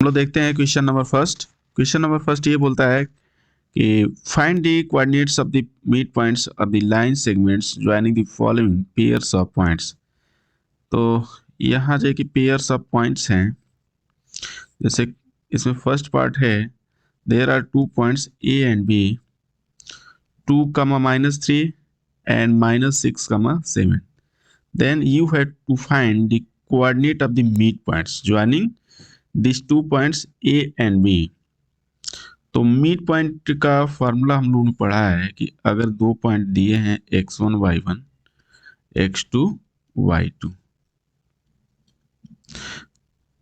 लोग देखते हैं question number first. Question number first ये बोलता है कि find the coordinates of the mid points of the line segments joining the following pairs of points. तो यहाँ जो कि पेयर्स ऑफ पॉइंट्स हैं, जैसे इसमें फर्स्ट पार्ट है there are 2 points A and B, 2, -3 and -6, 7. Then you have to find the coordinate of the midpoints joining these 2 points A and B. तो mid point का फॉर्मूला हम लोगों ने पढ़ा है कि अगर 2 पॉइंट दिए हैं x1 y1 x2 y2,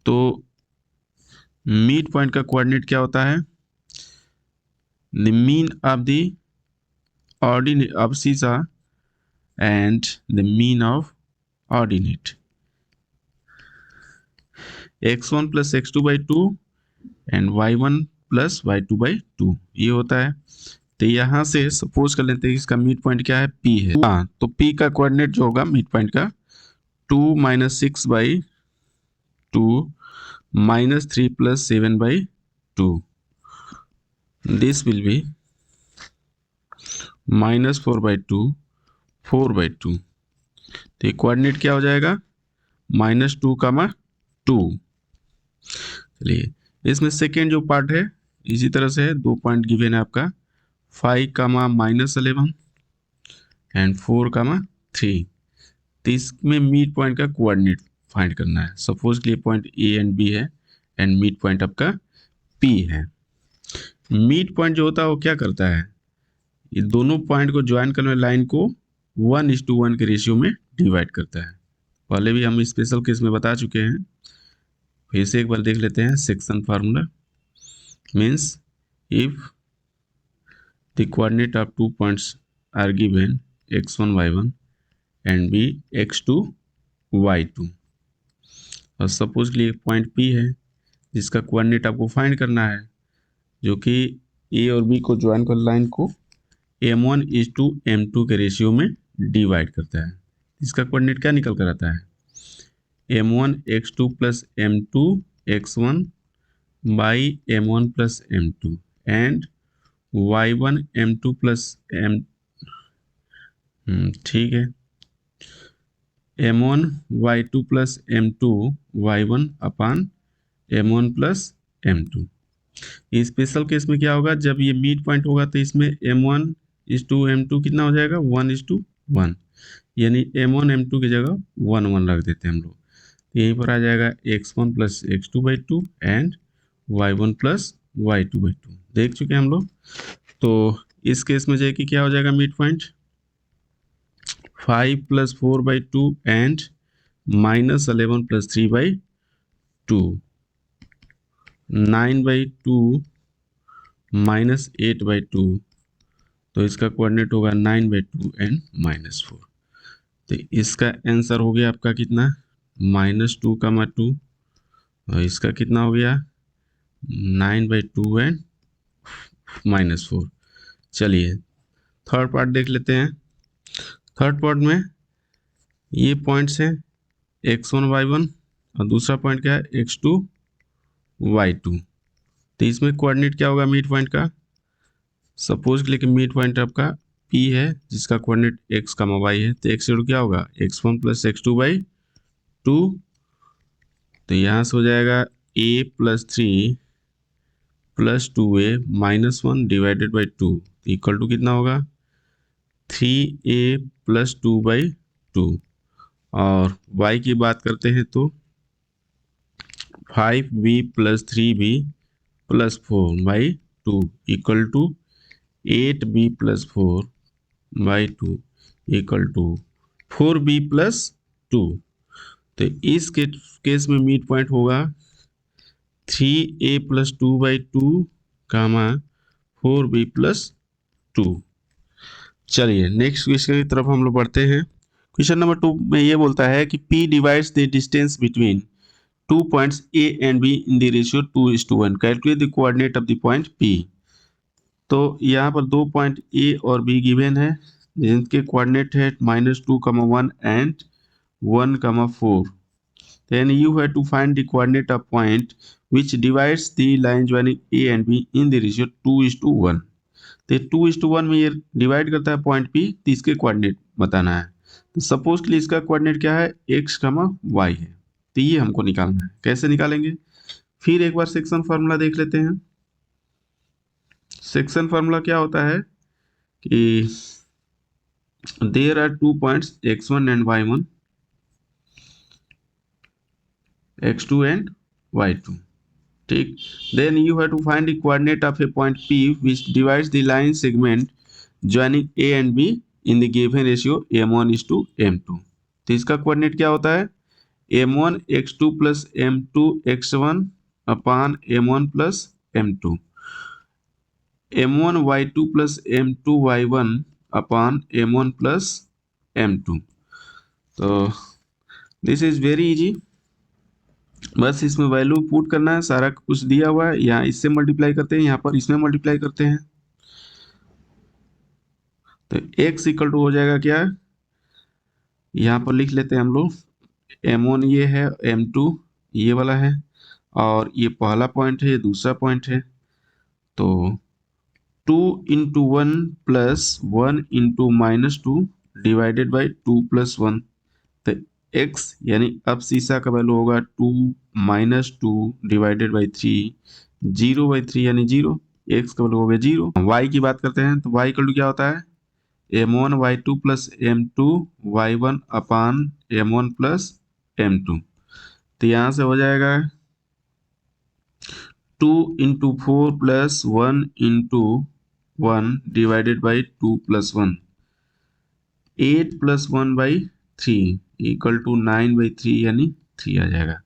तो मिड पॉइंट का कोऑर्डिनेट क्या होता है? The mean of the ordinate of सीसा and the mean of ordinate, x1 + x2/2 and y1 + y2/2 ये होता है। तो यहाँ से सपोज कर लेते हैं इसका मिड पॉइंट क्या है, P है। हाँ, तो P का कोऑर्डिनेट जो होगा मिड पॉइंट का 2 - 6/2 -3 + 7/2, दिस विल बी -4/2 4/2। तो ये कोऑर्डिनेट क्या हो जाएगा, -2, 2। चलिए इसमें सेकेंड जो पार्ट है इसी तरह से है, 2 पॉइंट गिवन है आपका 5, -11 एंड 4, 3। तो इसमें मिड पॉइंट का कोऑर्डिनेट फाइंड करना है। सपोज के लिए पॉइंट ए एंड बी है एंड मिड पॉइंट आपका पी है। मिड पॉइंट जो होता है वो क्या करता है, ये दोनों पॉइंट को ज्वाइन करने वाली लाइन को 1:1 के रेशियो में डिवाइड करता है। पहले भी हम स्पेशल केस में बता चुके हैं, फिर से एक बार देख लेते हैं। Section formula means if the coordinate of 2 points are given x1 y1 and b x2 y2, और सपोज के लिए पॉइंट P है जिसका कोऑर्डिनेट आपको फाइंड करना है, जो कि A और B को ज्वाइन कर लाइन को m1:m2 के रेशियो में डिवाइड करता है। इसका कोऑर्डिनेट क्या निकल कर आता है, m1 x2 + m2 x1 by m1 + m2 and y1 m2 + m, ठीक है, m1 y2 + m2 y1 अपान m1 + m2। स्पेशल केस में क्या होगा, जब ये मिड पॉइंट होगा तो इसमें m1:m2 कितना हो जाएगा, 1:1, यानी m1 m2 की जगह 1 1 रख देते हैं हम लोग। यहीं पर आ जाएगा x1 + x2/2 and y1 + y2/2। देख चुके हैं हम लोग। तो इस केस में जाए कि क्या हो जाएगा मिड पॉइंट 5 + 4/2 एंड -11 + 3/2, 9/2 -8/2, तो इसका कोऑर्डिनेट होगा 9/2 एंड -4। तो इसका आंसर हो गया आपका कितना, -2, 2, और इसका कितना हो गया 9/2 एंड -4। चलिए थर्ड पार्ट देख लेते हैं। थर्ड पार्ट में ये पॉइंट्स हैं x1 y1 और दूसरा पॉइंट क्या है x2 y2। तो इसमें कोऑर्डिनेट क्या होगा मिड पॉइंट का, सपोज के लिए कि मिड पॉइंट आपका P है जिसका कोऑर्डिनेट x, y है, तो x0 क्या होगा x1 + x2/2। तो यहाँ से हो जाएगा a + 3 + 2a -1 / 2 इक्वल टू कितना होगा 3a + 2/2। और y की बात करते हैं तो 5b + 3b + 4/2 equal to 8b + 4/2 equal to 4b + 2। तो इस केस में मिड पॉइंट होगा 3a + 2/2, 4b + 2। चलिए नेक्स्ट क्वेश्चन की तरफ हम लोग बढ़ते हैं। क्वेश्चन नंबर 2 में ये बोलता है कि P divides the distance between 2 points A and B in the ratio 2:1. Calculate the coordinate of the point P। तो यहाँ पर 2 पॉइंट A और B गिवन है जिनके कोऑर्डिनेट है -2, 1 and 1, 4। then you have to find the coordinate of point which divides the line joining A and B in the ratio 2:1. तो 2:1 में ये डिवाइड करता है पॉइंट P, तो इसके कोऑर्डिनेट बताना है। तो सपोज के लिए इसका कोऑर्डिनेट क्या है, x, y है, तो ये हमको निकालना है। कैसे निकालेंगे, फिर एक बार सेक्शन फार्मूला देख लेते हैं। सेक्शन फार्मूला क्या होता है कि there are 2 points x1 and y1, x2 and y2, ठीक। Then you have to find the coordinate of a point P which divides the line segment joining A and B in the given ratio m1:m2। तो इसका coordinate क्या होता है, m1 x2 plus m2 x1 अपान m1 plus m2, m1 y2 plus m2 y1 अपान m1 plus m2। तो this is very easy, बस इसमें value put करना है, सारा कुछ दिया हुआ है। यहाँ इससे मल्टीप्लाई करते हैं, यहाँ पर इसमें मल्टीप्लाई करते हैं, तो x इक्वल टू हो जाएगा क्या, यहाँ पर लिख लेते हैं हम लोग, m1 ये है, m2 ये वाला है, और ये पहला पॉइंट है, ये दूसरा पॉइंट है। तो 2 into 1 plus 1 into -2 divided by 2 plus 1। तो x यानी अब शीशा का वैल्यू होगा 2 -2 डिवाइडेड बाई 3, 0/3 यानी 0, x का वैल्यू हो गया 0। y की बात करते हैं, तो y इक्वल टू क्या होता है, m1 y2 plus m2 y1 अपान m1 प्लस m2। तो यहाँ से हो जाएगा 2 into 4 plus 1 into 1 divided by 2 plus 1, 8 plus 1/3 equal to 9/3 यानी 3 आ जाएगा।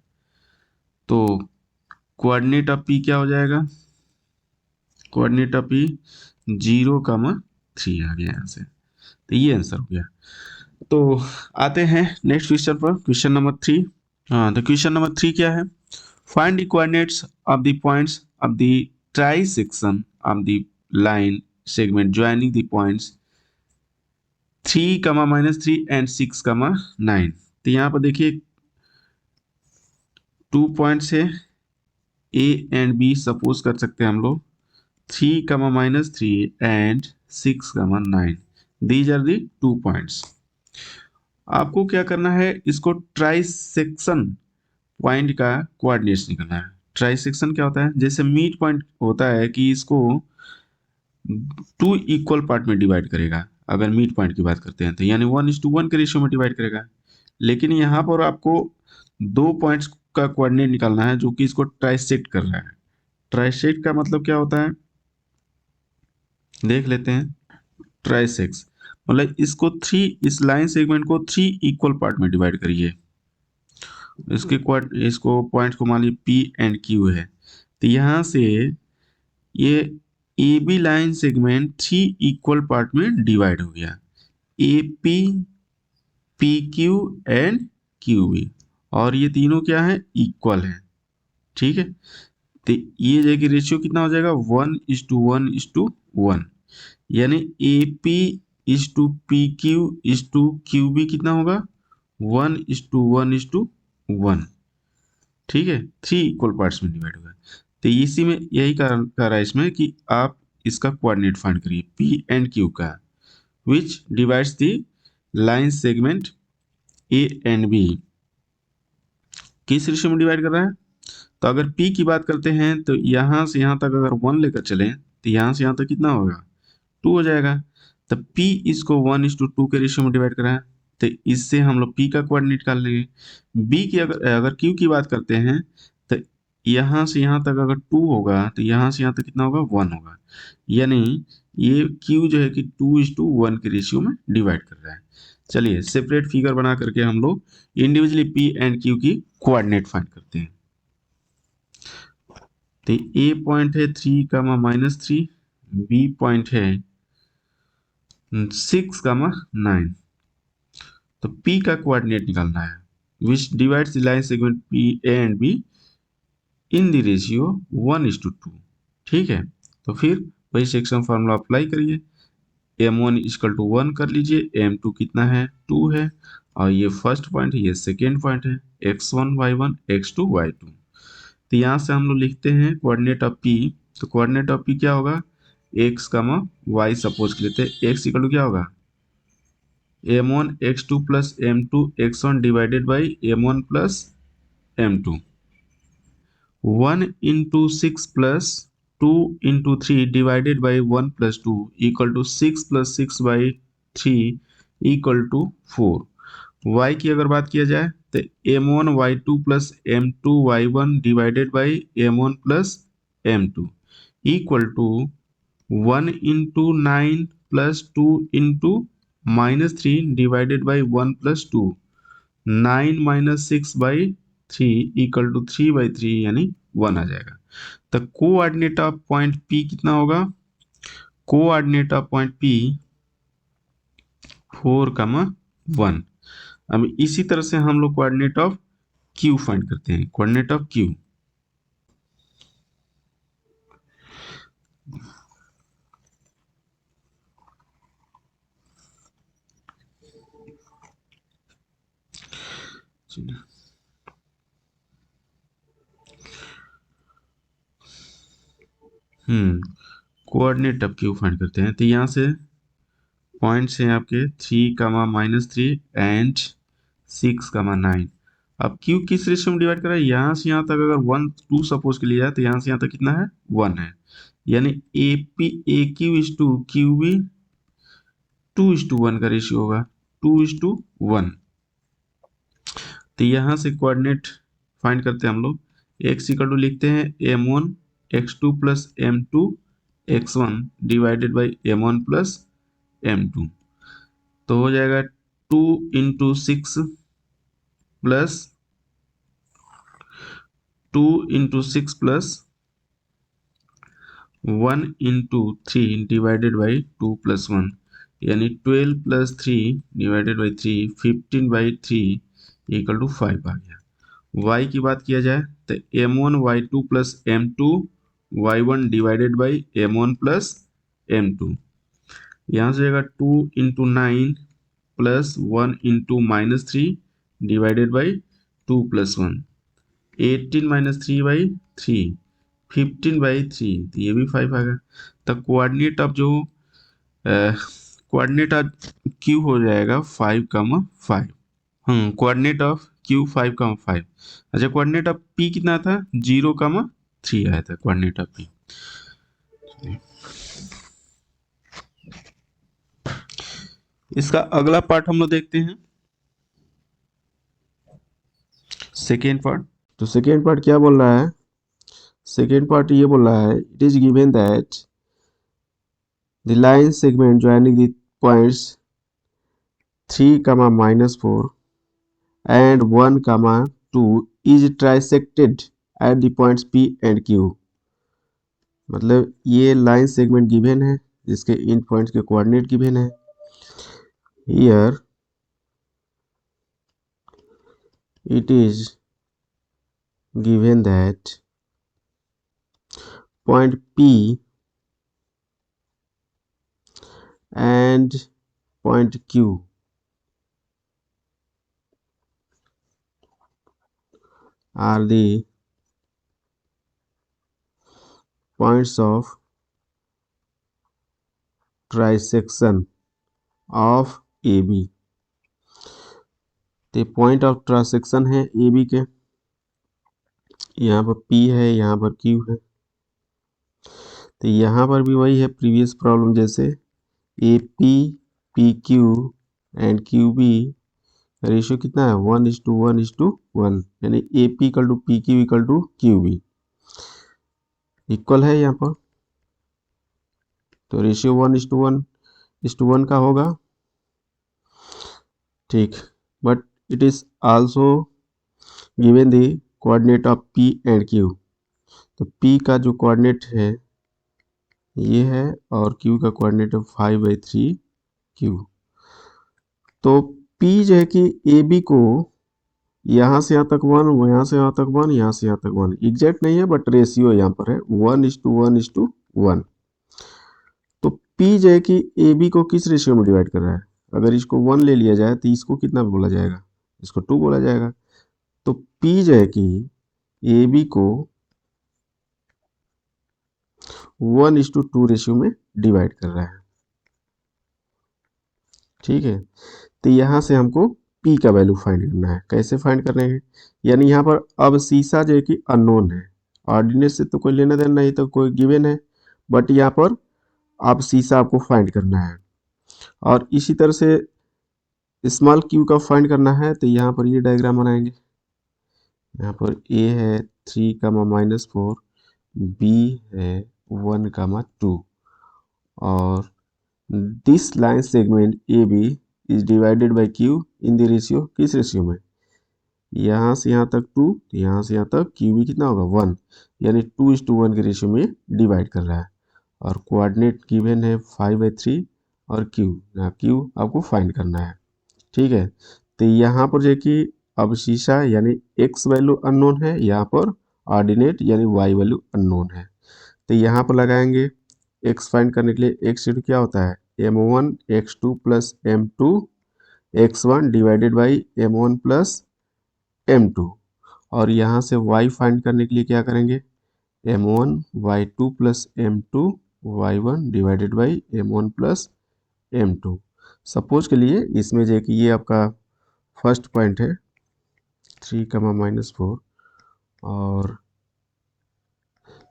तो कोऑर्डिनेट ऑफ P क्या हो जाएगा, कोऑर्डिनेट ऑफ P 0,3 आ गया यहाँ से, तो ये आंसर हो गया। तो आते हैं नेक्स्ट क्वेश्चन पर, क्वेश्चन नंबर 3। हाँ, तो क्वेश्चन नंबर 3 क्या है, find the coordinates of the points of the trisection of the line segment joining the points 3, -3 and 6, 9। तो यहाँ पर देखिए 2 पॉइंट्स है A एंड B, सपोज कर सकते हैं हम लोग 3, -3 and 6, 9। These are the 2 points. आपको क्या करना है, इसको ट्राइसेक्शन पॉइंट का कोऑर्डिनेट्स निकालना है। ट्राइसेक्शन क्या होता है, जैसे मीट पॉइंट होता है कि इसको 2 इक्वल पार्ट में डिवाइड करेगा, अगर मीट पॉइंट की बात करते हैं तो, यानी 1:1 के रेशियो में डिवाइड करेगा। लेकिन यहाँ पर आपको 2 पॉइंट्स का कोऑर्डिनेट निकालना है जो कि इसको ट्राइसेक्ट कर रहा है। ट्राइसेक्ट का मतलब क्या होता है, देख लेते हैं। ट्राइसेक्स मतलब इसको 3, इस लाइन सेगमेंट को 3 इक्वल पार्ट में डिवाइड करिए। इसको पॉइंट को मान लीजिए P एंड Q है, तो यहाँ से ये AB line segment 3 equal part में डिवाइड हो गया, AP, PQ एंड QB, और ये तीनों क्या है, इक्वल है, ठीक है। तो ये जाएगी रेशियो कितना हो जाएगा, 1:1:1, यानी AP:PQ:QB कितना होगा, 1:1:1, ठीक है। 3 इक्वल पार्ट्स में डिवाइड होगा। तो इसी में यही कारण कर रहा है इसमें कि आप इसका कोऑर्डिनेट फाइंड करिए P एंड Q का, विच divides the line segment A and B। किस रेशियो में डिवाइड कर रहा है, तो अगर P की बात करते हैं तो यहाँ से यहाँ तक अगर 1 लेकर चलें तो यहाँ से यहाँ तक कितना होगा, 2 हो जाएगा। तो P इसको 1:2 के रेशियो में डिवाइड करा है, तो इससे हम लोग P का कोऑर्डिनेट निकाल लेंगे। B की अगर Q की बात करते हैं तो यहाँ से यहाँ तक अगर 2 होगा तो यहाँ से यहाँ तक कितना होगा, 1 होगा, यानी ये Q जो है कि 2:1 के रेशियो में डिवाइड कर रहा है। चलिए सेपरेट फिगर बना करके हम लोग इंडिविजुअली P एंड Q की कोऑर्डिनेट फाइंड करते हैं। तो A पॉइंट है 3, -3, B पॉइंट है 6, 9। तो P का कोऑर्डिनेट निकालना है, विच divides the line segment P A and B in the ratio 1:2, ठीक है। तो फिर वही सेक्शन फार्मूला अप्लाई करिए, m1 = 1 कर लीजिए, m2 कितना है, 2 है, और ये फर्स्ट पॉइंट है, ये सेकेंड पॉइंट है, x1 y1 x2 y2। तो यहाँ से हम लोग लिखते हैं कोऑर्डिनेट ऑफ P। तो कोऑर्डिनेट ऑफ P क्या होगा, x कमा y सपोज कर लेते हैं। x इक्वल टू क्या होगा, m1 x2 plus m2 x1 divided by m1 plus m2। 1 into 6 plus 2 into 3 divided by 1 plus 2 equal to 6 plus 6 by 3 equal to 4। y की अगर बात किया जाए तो m1 y2 plus m2 y1 divided by m1 plus m2 equal to 1 into 9 plus 2 into -3 divided by 1 plus 2, 9 minus 6 by 3 equal to 3 by 3 यानी 1 आ जाएगा। तो coordinate of point P कितना होगा, कोऑर्डिनेट ऑफ पॉइंट P 4,1। अब इसी तरह से हम लोग कोऑर्डिनेट ऑफ Q फाइंड करते हैं। Coordinate of Q, coordinate of Q find करते हैं। तो यहाँ से पॉइंट्स हैं आपके 3,-3 एंड 6,9। अब Q किस रेशियो में डिवाइड करा है, यहाँ से यहाँ तक अगर 1 2 सपोज के लिए जाए तो यहाँ से यहाँ तक कितना है 1 है, यानी AQ इज टू QB 2:1 का रेशियो होगा, 2:1। तो यहाँ से कोऑर्डिनेट फाइंड करते हैं हम लोग। x इक्वल टू लिखते हैं m1 x2 plus m2 x1 divided by m1 plus m2। तो हो जाएगा 2 into 6 plus 2 into 6 plus 1 into 3 divided by 2 plus 1 यानी 12 plus 3 divided by 3, 15 by 3 equal to 5 आ गया। y की बात किया जाए तो m1 y2 plus m2 y1 divided by m1 plus m2। यहाँ से जाएगा 2 into 9 plus 1 into -3 divided by 2 plus 1, 18 minus 3 by 3, 15 by 3, तो ये भी 5 आ गया। तो कोऑर्डिनेट ऑफ जो कोऑर्डिनेट ऑफ Q हो जाएगा 5,5। Coordinate of Q 5,5। अच्छा, कोऑर्डिनेट ऑफ P कितना था, 0,3 आया था कोऑर्डिनेट ऑफ P। इसका अगला पार्ट हम लोग देखते हैं, सेकेंड पार्ट। तो सेकेंड पार्ट क्या बोल रहा है, सेकेंड पार्ट ये बोल रहा है it is given that the line segment joining the points 3,-4 and 1,2 is trisected at the points P and Q। मतलब ये लाइन सेगमेंट गिवन है जिसके इन पॉइंट्स के कोऑर्डिनेट गिवन है। Here it is given that point P and point Q are the points of trisection of AB। तो point of transaction है AB के, यहाँ पर P है, यहाँ पर Q है। तो यहाँ पर भी वही है प्रीवियस प्रॉब्लम जैसे, AP PQ and QB ratio कितना है 1:1:1, यानी AP equal to PQ equal to QB equal है यहाँ पर। तो रेशियो 1:1:1 का होगा, ठीक। But it is also given the coordinate of P and Q। तो P का जो कोऑर्डिनेट है ये है और Q का कोऑर्डिनेट है 5/3Q। तो P जो है कि AB को यहाँ से यहाँ तक 1, यहाँ से यहाँ तक 1, यहाँ से यहाँ तक 1, एग्जैक्ट नहीं है बट रेशियो यहाँ पर है 1:1:1। तो P जो है कि AB को किस रेशियो में डिवाइड कर रहा है, अगर इसको 1 ले लिया जाए तो इसको कितना बोला जाएगा, इसको 2 बोला जाएगा। तो P जो है कि AB को 1:2 रेशियो में डिवाइड कर रहा है। ठीक है, तो यहाँ से हमको P का वैल्यू फाइंड करना है। कैसे फाइंड करने हैं, यानी यहाँ पर अब शीशा जो है कि अननोन है, ऑर्डिनेट से तो कोई लेना देना नहीं, तो कोई गिवन है, बट यहाँ पर अब शीशा आपको फाइंड करना है। और इसी तरह से स्मॉल क्यू का फाइंड करना है, तो यहाँ पर ये डायग्राम बनाएंगे। यहाँ पर A है 3, -4, B है 1, 2 और this line segment AB is divided by Q in the ratio, किस रेशियो में, यहाँ से यहाँ तक 2, यहाँ से यहाँ तक QB कितना होगा 1, यानी 2:1 के रेशियो में डिवाइड कर रहा है। और कोऑर्डिनेट गिवन है 5/3 और Q, यहाँ Q आपको फाइंड करना है। ठीक है, तो यहाँ पर जो है कि अब शीशा यानी x वैल्यू अननोन है, यहाँ पर ऑर्डिनेट यानी y वैल्यू अननोन है। तो यहाँ पर लगाएंगे x फाइंड करने के लिए, x क्या होता है m1 x2 plus m2 x1 divided by m1 plus m2। और यहाँ से y फाइंड करने के लिए क्या करेंगे, m1 y2 plus m2 y1 divided by m1 plus m2। Suppose के लिए इसमें जो है कि ये आपका फर्स्ट पॉइंट है 3, -4 और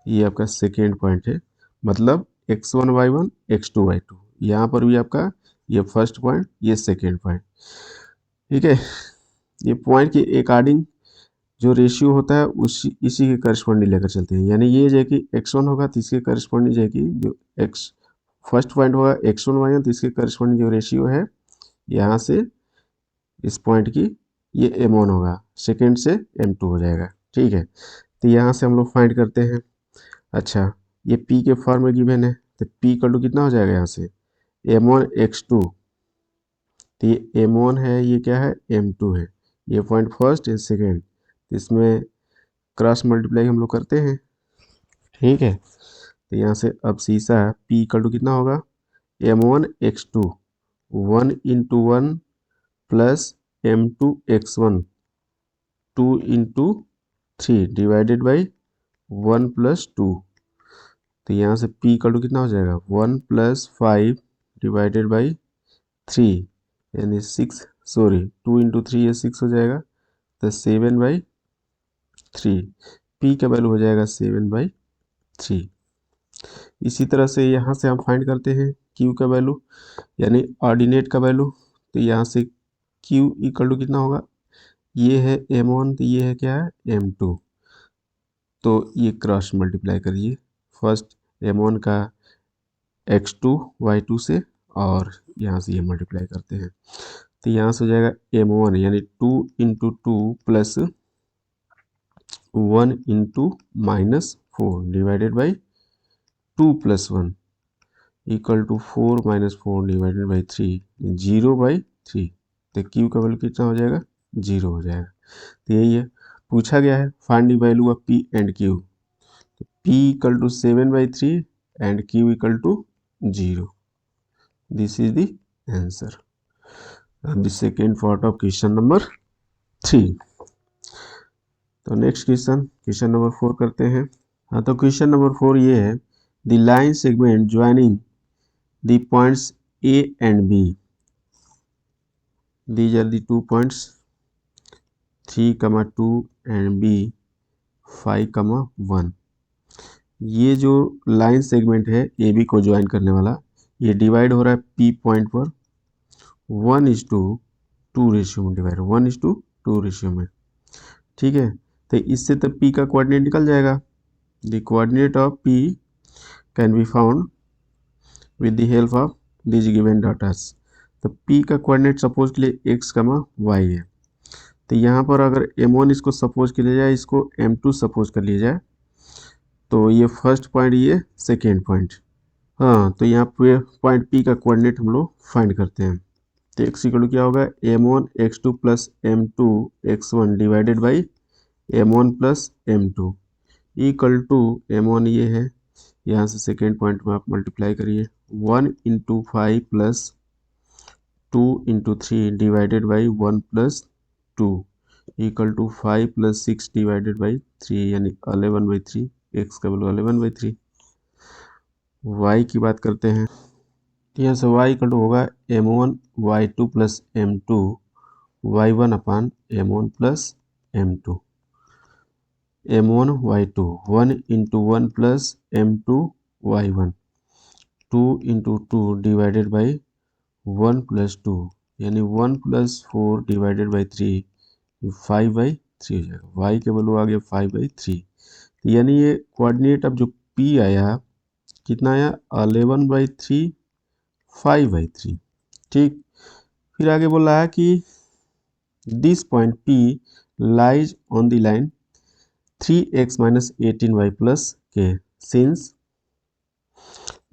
ये आपका सेकेंड पॉइंट है, मतलब x1 y1 x2 y2। यहाँ पर भी आपका ये फर्स्ट पॉइंट, ये सेकेंड पॉइंट। ठीक है, ये पॉइंट के अकॉर्डिंग जो रेशियो होता है इसी के करस्पॉन्डिंग लेकर चलते हैं। यानी ये जो है कि x1 होगा तो इसके करस्पॉन्डिंग जो है कि जो x फर्स्ट पॉइंट होगा x1 y1, तो इसके करस्पॉन्डिंग जो रेशियो है यहाँ से इस पॉइंट की ये m1 होगा, सेकेंड से m2 हो जाएगा। ठीक है, तो यहाँ से हम लोग फाइंड करते हैं। अच्छा, ये P के फॉर्म में गिवन है, तो P इक्वल टू कितना हो जाएगा, यहाँ से m1 x2, तो ये m1 है, ये क्या है m2 है, ये पॉइंट फर्स्ट ये सेकेंड, इसमें क्रॉस मल्टीप्लाई हम लोग करते हैं। ठीक है, तो यहाँ से अब शीशा P इक्वल टू कितना होगा m1 x2 1 × 1 plus m2 x1 2 × 3 divided by 1 + 2। तो यहाँ से P इक्वल टू कितना हो जाएगा 1 + 5 डिवाइडेड बाई 3, यानी 6, सॉरी 2 × 3 ये 6 हो जाएगा, तो 7/3। P का वैल्यू हो जाएगा 7/3। इसी तरह से यहाँ से हम फाइंड करते हैं Q का वैल्यू, यानी ऑर्डिनेट का वैल्यू। तो यहाँ से Q इक्वल टू कितना होगा, ये है m1, तो ये है क्या है m2, तो ये क्रॉस मल्टीप्लाई करिए फर्स्ट m1 का x2 y2 से, और यहाँ से ये मल्टीप्लाई करते हैं, तो यहाँ से हो जाएगा m1 यानी 2 × 2 plus 1 × -4 divided by 2 + 1 equal to 4 - 4 divided by 3, 0/3। तो Q का वैल्यू कितना हो जाएगा 0 हो जाएगा। तो यही है, पूछा गया है find the value of P and Q। तो P equal to 7/3 and Q equal to 0। This is the answer. The second part of question number 3। तो नेक्स्ट क्वेश्चन नंबर 4 करते हैं। हाँ, तो क्वेश्चन नंबर 4 ये है, the line segment joining the points A and B, these are the 2 points 3, 2 and B 5, 1। ये जो line segment है AB को ज्वाइन करने वाला, ये डिवाइड हो रहा है P पॉइंट पर 1:2 रेशियो में, डिवाइड 1:2 रेशियो में। ठीक है, तो इससे तो P का कोऑर्डिनेट निकल जाएगा। The coordinate of P can be found with the help of this given datas. तो P का कोऑर्डिनेट सपोज के लिए x, y है, तो यहाँ पर अगर m1 इसको सपोज कर लिया जाए, इसको m2 सपोज कर लिया जाए, तो ये फर्स्ट पॉइंट, ये सेकेंड पॉइंट। हाँ, तो यहाँ पे पॉइंट P का कोऑर्डिनेट हम लोग फाइंड करते हैं। तो x इक्वल क्या होगा m1 x2 plus m2 x1 divided by m1 plus m2 equal to m1 ये है, यहाँ से सेकेंड पॉइंट में आप मल्टीप्लाई करिए 1 × 5 plus 2 into 3 divided by 1 plus 2 equal to 5 plus 6 divided by 3 यानी 11/3। एक्स का वैल्यू 11/3। वाई की बात करते हैं तो यहाँ से y इक्वल टू होगा m1 y2 plus m2 y1 upon m1 plus m2। m1 y2 1 into 1 plus m2 y1 2 into 2 divided by 1 plus 2 यानी 1 प्लस 4 डिवाइडेड बाई 3 5/3 हो जाएगा। y के वैल्यू आ गया 5/3। यानी ये कोऑर्डिनेट अब जो p आया कितना आया 11/3 5/3। ठीक, फिर आगे बोल रहा है कि this point P lies on the line 3x minus 18y plus k since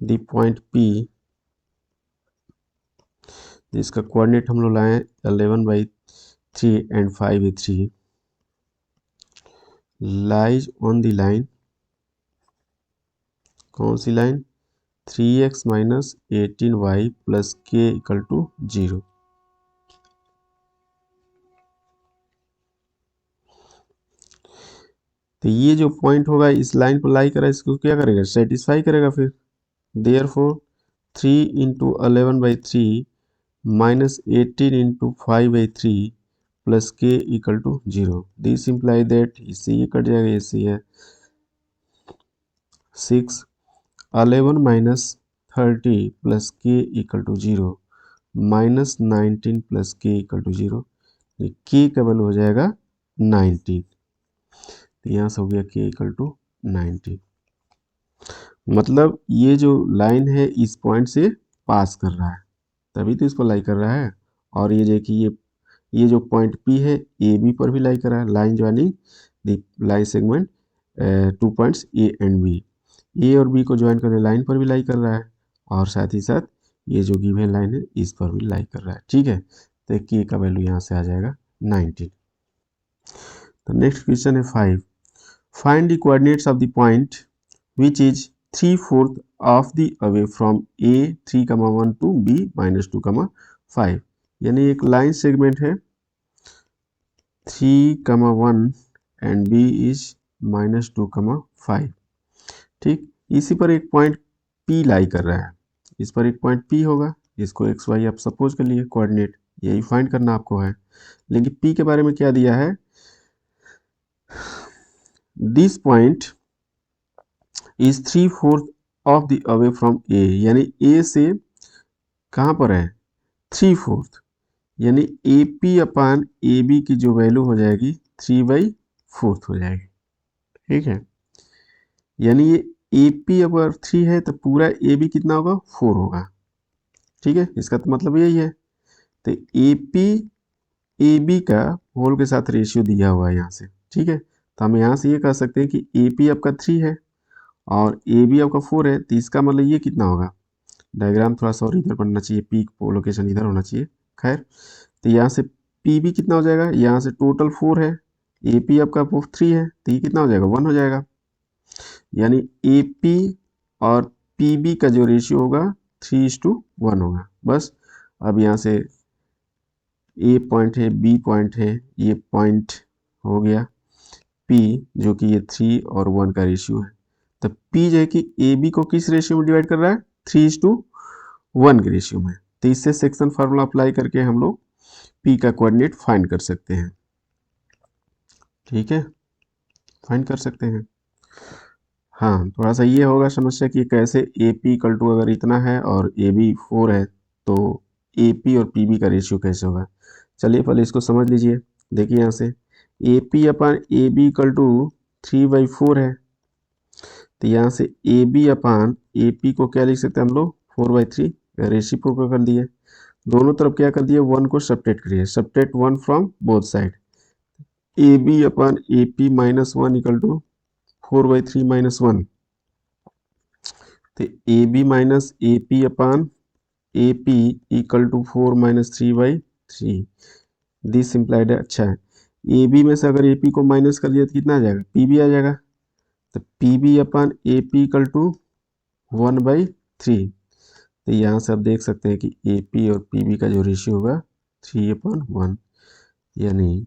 the point P जिसका कोऑर्डिनेट हम लोग लाए 11/3 and 5/3 lies on the line, कौन सी line 3x minus 18y plus k equal to 0। तो ये जो पॉइंट होगा इस लाइन पर लाई करा, इसको क्या करेगा सेटिस्फाई करेगा। फिर therefore 3 into 11/3 minus 18 into 5/3 plus k equal to 0। This imply that इससे ये कट जाएगा, इससे है 6 11 minus 30 plus k equal to 0 minus 19 plus k equal to 0। K का वैल्यू हो जाएगा 19। तो यहाँ से हो गया के इक्वल टू 90। मतलब ये जो लाइन है इस पॉइंट से पास कर रहा है, तभी तो इसको लाई कर रहा है। और ये देखिए ये जो पॉइंट P है ए बी पर भी लाई कर रहा है। Line joining the line segment 2 points A and B, A और बी को ज्वाइन करने लाइन पर भी लाई कर रहा है और साथ ही साथ ये जो गिवन लाइन है इस पर भी लाई कर रहा है। ठीक है, तो के का वैल्यू यहाँ से आ जाएगा 19। तो नेक्स्ट क्वेश्चन है 5, find the coordinates of the point which is 3/4 of the away from A 3,1 to B -2,5। यानी एक लाइन सेगमेंट है 3,1 एंड B इज -2,5। ठीक, इसी पर एक पॉइंट P लाई कर रहा है, इस पर एक पॉइंट P होगा, इसको x y आप सपोज कर लिए कोऑर्डिनेट, यही फाइंड करना आपको है। लेकिन P के बारे में क्या दिया है, this point is 3/4 of the away from A, यानी ए से कहाँ पर है 3/4, यानी ए पी अपान ए बी की जो वैल्यू हो जाएगी 3/4 हो जाएगी। ठीक है, यानी ये ए पी अगर 3 है तो पूरा ए बी कितना होगा 4 होगा। ठीक है, इसका तो मतलब यही है। तो ए पी ए बी का होल के साथ रेशियो दिया हुआ है यहाँ से। ठीक है, तो हम यहाँ से ये कह सकते हैं कि ए पी आपका 3 है और ए बी आपका 4 है, तो इसका मतलब ये कितना होगा, डायग्राम थोड़ा सा और इधर बनना चाहिए, पीक लोकेशन इधर होना चाहिए। खैर, तो यहाँ से पी बी कितना हो जाएगा, यहाँ से टोटल 4 है, ए पी आपका 3 है, तो ये कितना हो जाएगा 1 हो जाएगा। यानी ए पी और पी बी का जो रेशियो होगा 3:1 होगा। बस अब यहाँ से ए पॉइंट है बी पॉइंट है, ये पॉइंट हो गया पी जो कि ये 3 और 1 का रेशियो है। तो P जो है कि ए बी को किस रेशियो में डिवाइड कर रहा है 3:1 के रेशियो में। तो इससे सेक्शन फार्मूला अप्लाई करके हम लोग P का कोऑर्डिनेट फाइंड कर सकते हैं। ठीक है, फाइंड कर सकते हैं। हाँ, थोड़ा सा ये होगा समस्या कि कैसे ए पी इक्वल टू अगर इतना है और ए बी 4 है तो ए पी और पी बी का रेशियो कैसे होगा। चलिए पहले इसको समझ लीजिए। देखिए यहाँ से A P upon A B equal to 3/4 है, तो यहाँ से ए बी अपान ए पी को क्या लिख सकते हैं हम लोग 4/3, रेसिप्रोकल कर दिए, दोनों तरफ क्या कर दिए 1 को सब्ट्रैक्ट करिए, subtract 1 from both side. A B upon A P -1 equal to 4/3 -1, तो A B minus A P upon A P equal to 4 - 3/3। This implied है। अच्छा है, ए बी में से अगर ए पी को माइनस कर दिया तो कितना आ जाएगा पी बी आ जाएगा, तो P B upon A P equal to 1/3। तो यहाँ से आप देख सकते हैं कि AP और PB का जो रेशियो होगा 3/1, यानी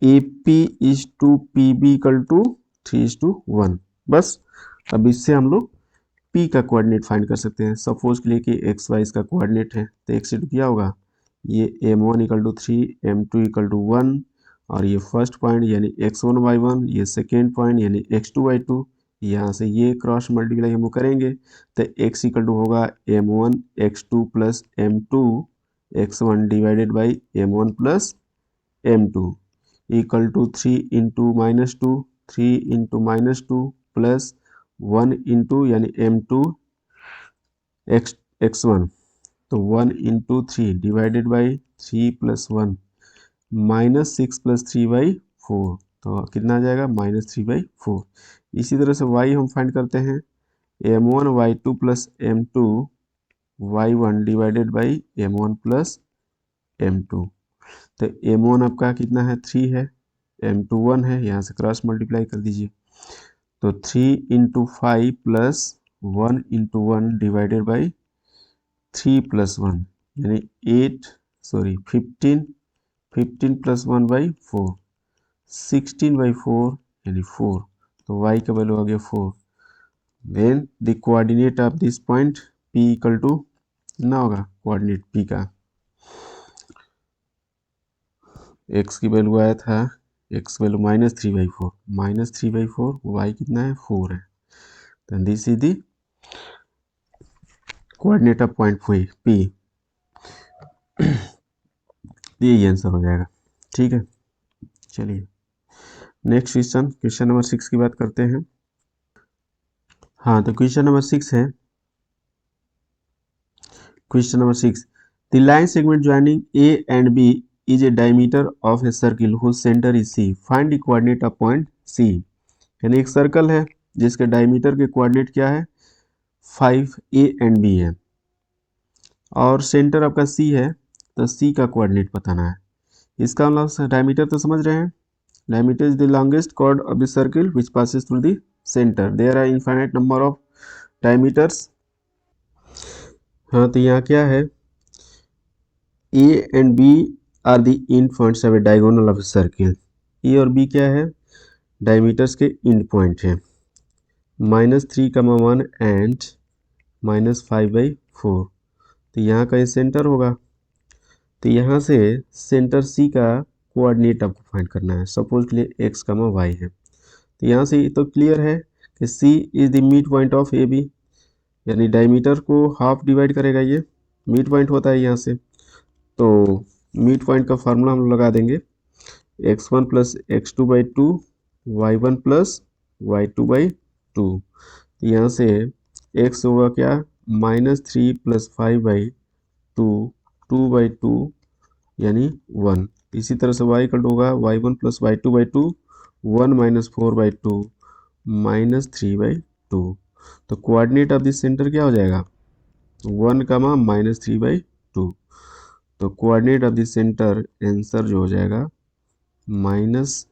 AP is to PB equal to 3:1। बस अब इससे हम लोग P का कोऑर्डिनेट फाइंड कर सकते हैं। सपोज के लिए कि XY इसका कोऑर्डिनेट है, तो x इंटू क्या होगा, ये M1 equal to 3, M2 equal to 1, और ये फर्स्ट पॉइंट यानी x1/1, ये सेकेंड पॉइंट यानी x2/2। यहाँ से ये क्रॉस मल्टीप्लाई हम करेंगे तो x इक्वल टू होगा M1 x2 plus M2 x1 divided by M1 plus M2 equal to 3 into -2, 3 into -2 plus 1 into यानी M2 x1, तो 1 into 3 divided by 3 plus 1 -6 plus 3/4, तो कितना आ जाएगा -3/4। इसी तरह से y हम फाइंड करते हैं M1 y2 plus M2 y1 divided by M1 plus M2। तो M1 आपका कितना है 3 है, M2 1 है, यहाँ से क्रॉस मल्टीप्लाई कर दीजिए, तो 3 into 5 plus 1 into 1 divided by 3 plus 1 यानी 15 प्लस 1/4, 16/4 यानी 4, तो y का वैल्यू आ गया 4। Then the coordinate of this point P equal to कितना होगा, कोऑर्डिनेट P का x की वैल्यू आया था, x वैल्यू -3/4, -3/4, y कितना है 4 है, तो this is the coordinate of point P। ये आंसर हो जाएगा। ठीक है, चलिए नेक्स्ट क्वेश्चन नंबर 6 की बात करते हैं। हाँ, तो क्वेश्चन नंबर 6 है, question number 6, the line segment joining A and B is a diameter of a circle whose center is C. Find the coordinate of point C. यानी एक सर्कल है जिसके डायमीटर के कोऑर्डिनेट क्या है 5A and B है, और centre आपका C है, तो C का कोऑर्डिनेट बताना है। इसका मतलब डायमीटर तो समझ रहे हैं, diameter is the longest chord of the circle which passes through the center. There are infinite number of diameters. हाँ, तो यहाँ क्या है, A and B are the end points of a diagonal of a circle. A और B क्या है, diameters के and point है, -3,1 एंड -5/4, तो यहाँ का ये सेंटर होगा। तो यहाँ से सेंटर C का कोऑर्डिनेट आपको फाइंड करना है। सपोज के लिए x, y है, तो यहाँ से तो क्लियर है कि C is the mid point of AB, यानी डायमीटर को हाफ डिवाइड करेगा, ये मिड पॉइंट होता है यहाँ से। तो मिड पॉइंट का फार्मूला हम लगा देंगे x1 plus x2/2 y1 plus y2/2। यहाँ से x होगा क्या -3 प्लस 5/2, 2/2 यानी 1। इसी तरह से y इक्वल होगा y1 प्लस y2/2, 1 माइनस 4/2 -3/2। तो कोऑर्डिनेट ऑफ दिस सेंटर क्या हो जाएगा 1, -3/2। तो coordinate of this centre answer जो हो जाएगा 1,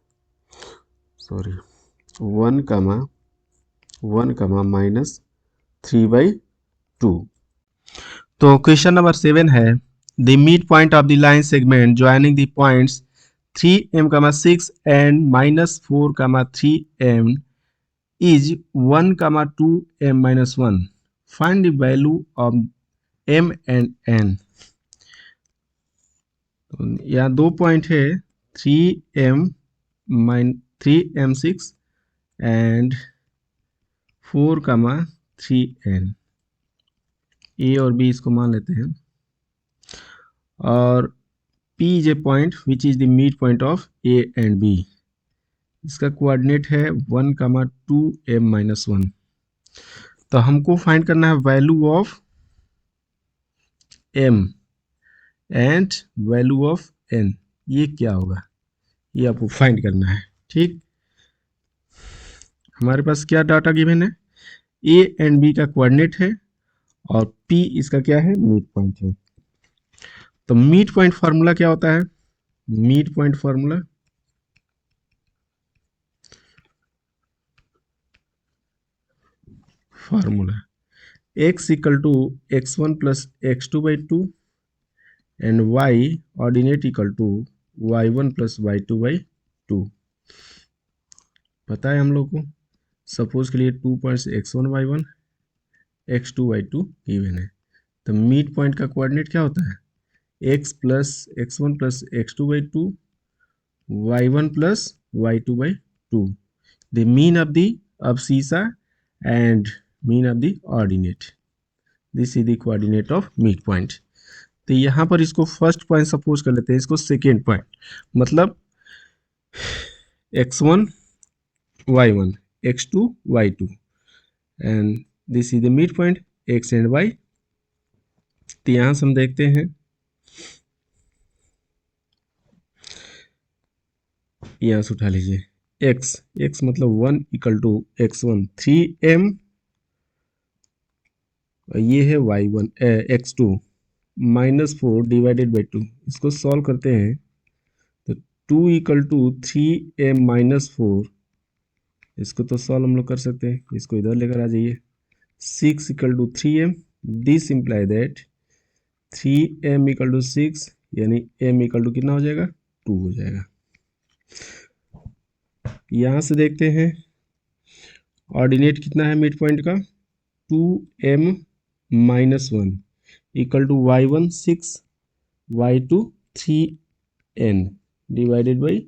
-3/2। तो क्वेश्चन नंबर 7 है, the mid point of the line segment joining the points 3M, 6 and -4, 3M is 1, 2M - 1. Find the value of M and N. तो यहाँ दो पॉइंट है 3M 3M6 and 4, 3N, A और B इसको मान लेते हैं, और P is a point which is the mid point of A and B. इसका कोऑर्डिनेट है 1, 2M - 1। तो हमको फाइंड करना है value of M and value of N। ये क्या होगा, ये आपको फाइंड करना है। ठीक, हमारे पास क्या डाटा गिवन है, A एंड B का कोऑर्डिनेट है और P इसका क्या है मिड पॉइंट है। तो मिड पॉइंट फार्मूला क्या होता है, mid point formula x equal to x1 plus x2/2 and y ordinate equal to y1 plus y2/2। पता है हम लोग को, सपोज के लिए 2 points x1 y1 x2 y2 given है, तो मिड पॉइंट का कोऑर्डिनेट क्या होता है, x plus x1 plus x2/2 y1 plus y2/2, the mean of the abscissa and mean of the ordinate, this is the coordinate of midpoint। तो यहाँ पर इसको फर्स्ट पॉइंट सपोज कर लेते हैं, इसको सेकेंड पॉइंट, मतलब x1 y1 x2 y2 and this is the mid point x and y। तो यहाँ से हम देखते हैं, यहाँ से उठा लीजिए x मतलब 1 इक्वल टू x1 3m, और ये है y1 x2 -4 डिवाइडेड बाई 2। इसको सॉल्व करते हैं तो 2 इक्वल टू 3m -4, इसको तो सॉल्व हम लोग कर सकते हैं, इसको इधर लेकर आ जाइए। 6 equal to 3m, this imply that 3m equal to 6, यानी m इक्वल टू कितना हो जाएगा, 2 हो जाएगा। यहाँ से देखते हैं ऑर्डिनेट कितना है मिड पॉइंट का, 2m -1 equal to y1 6 y2 3n divided by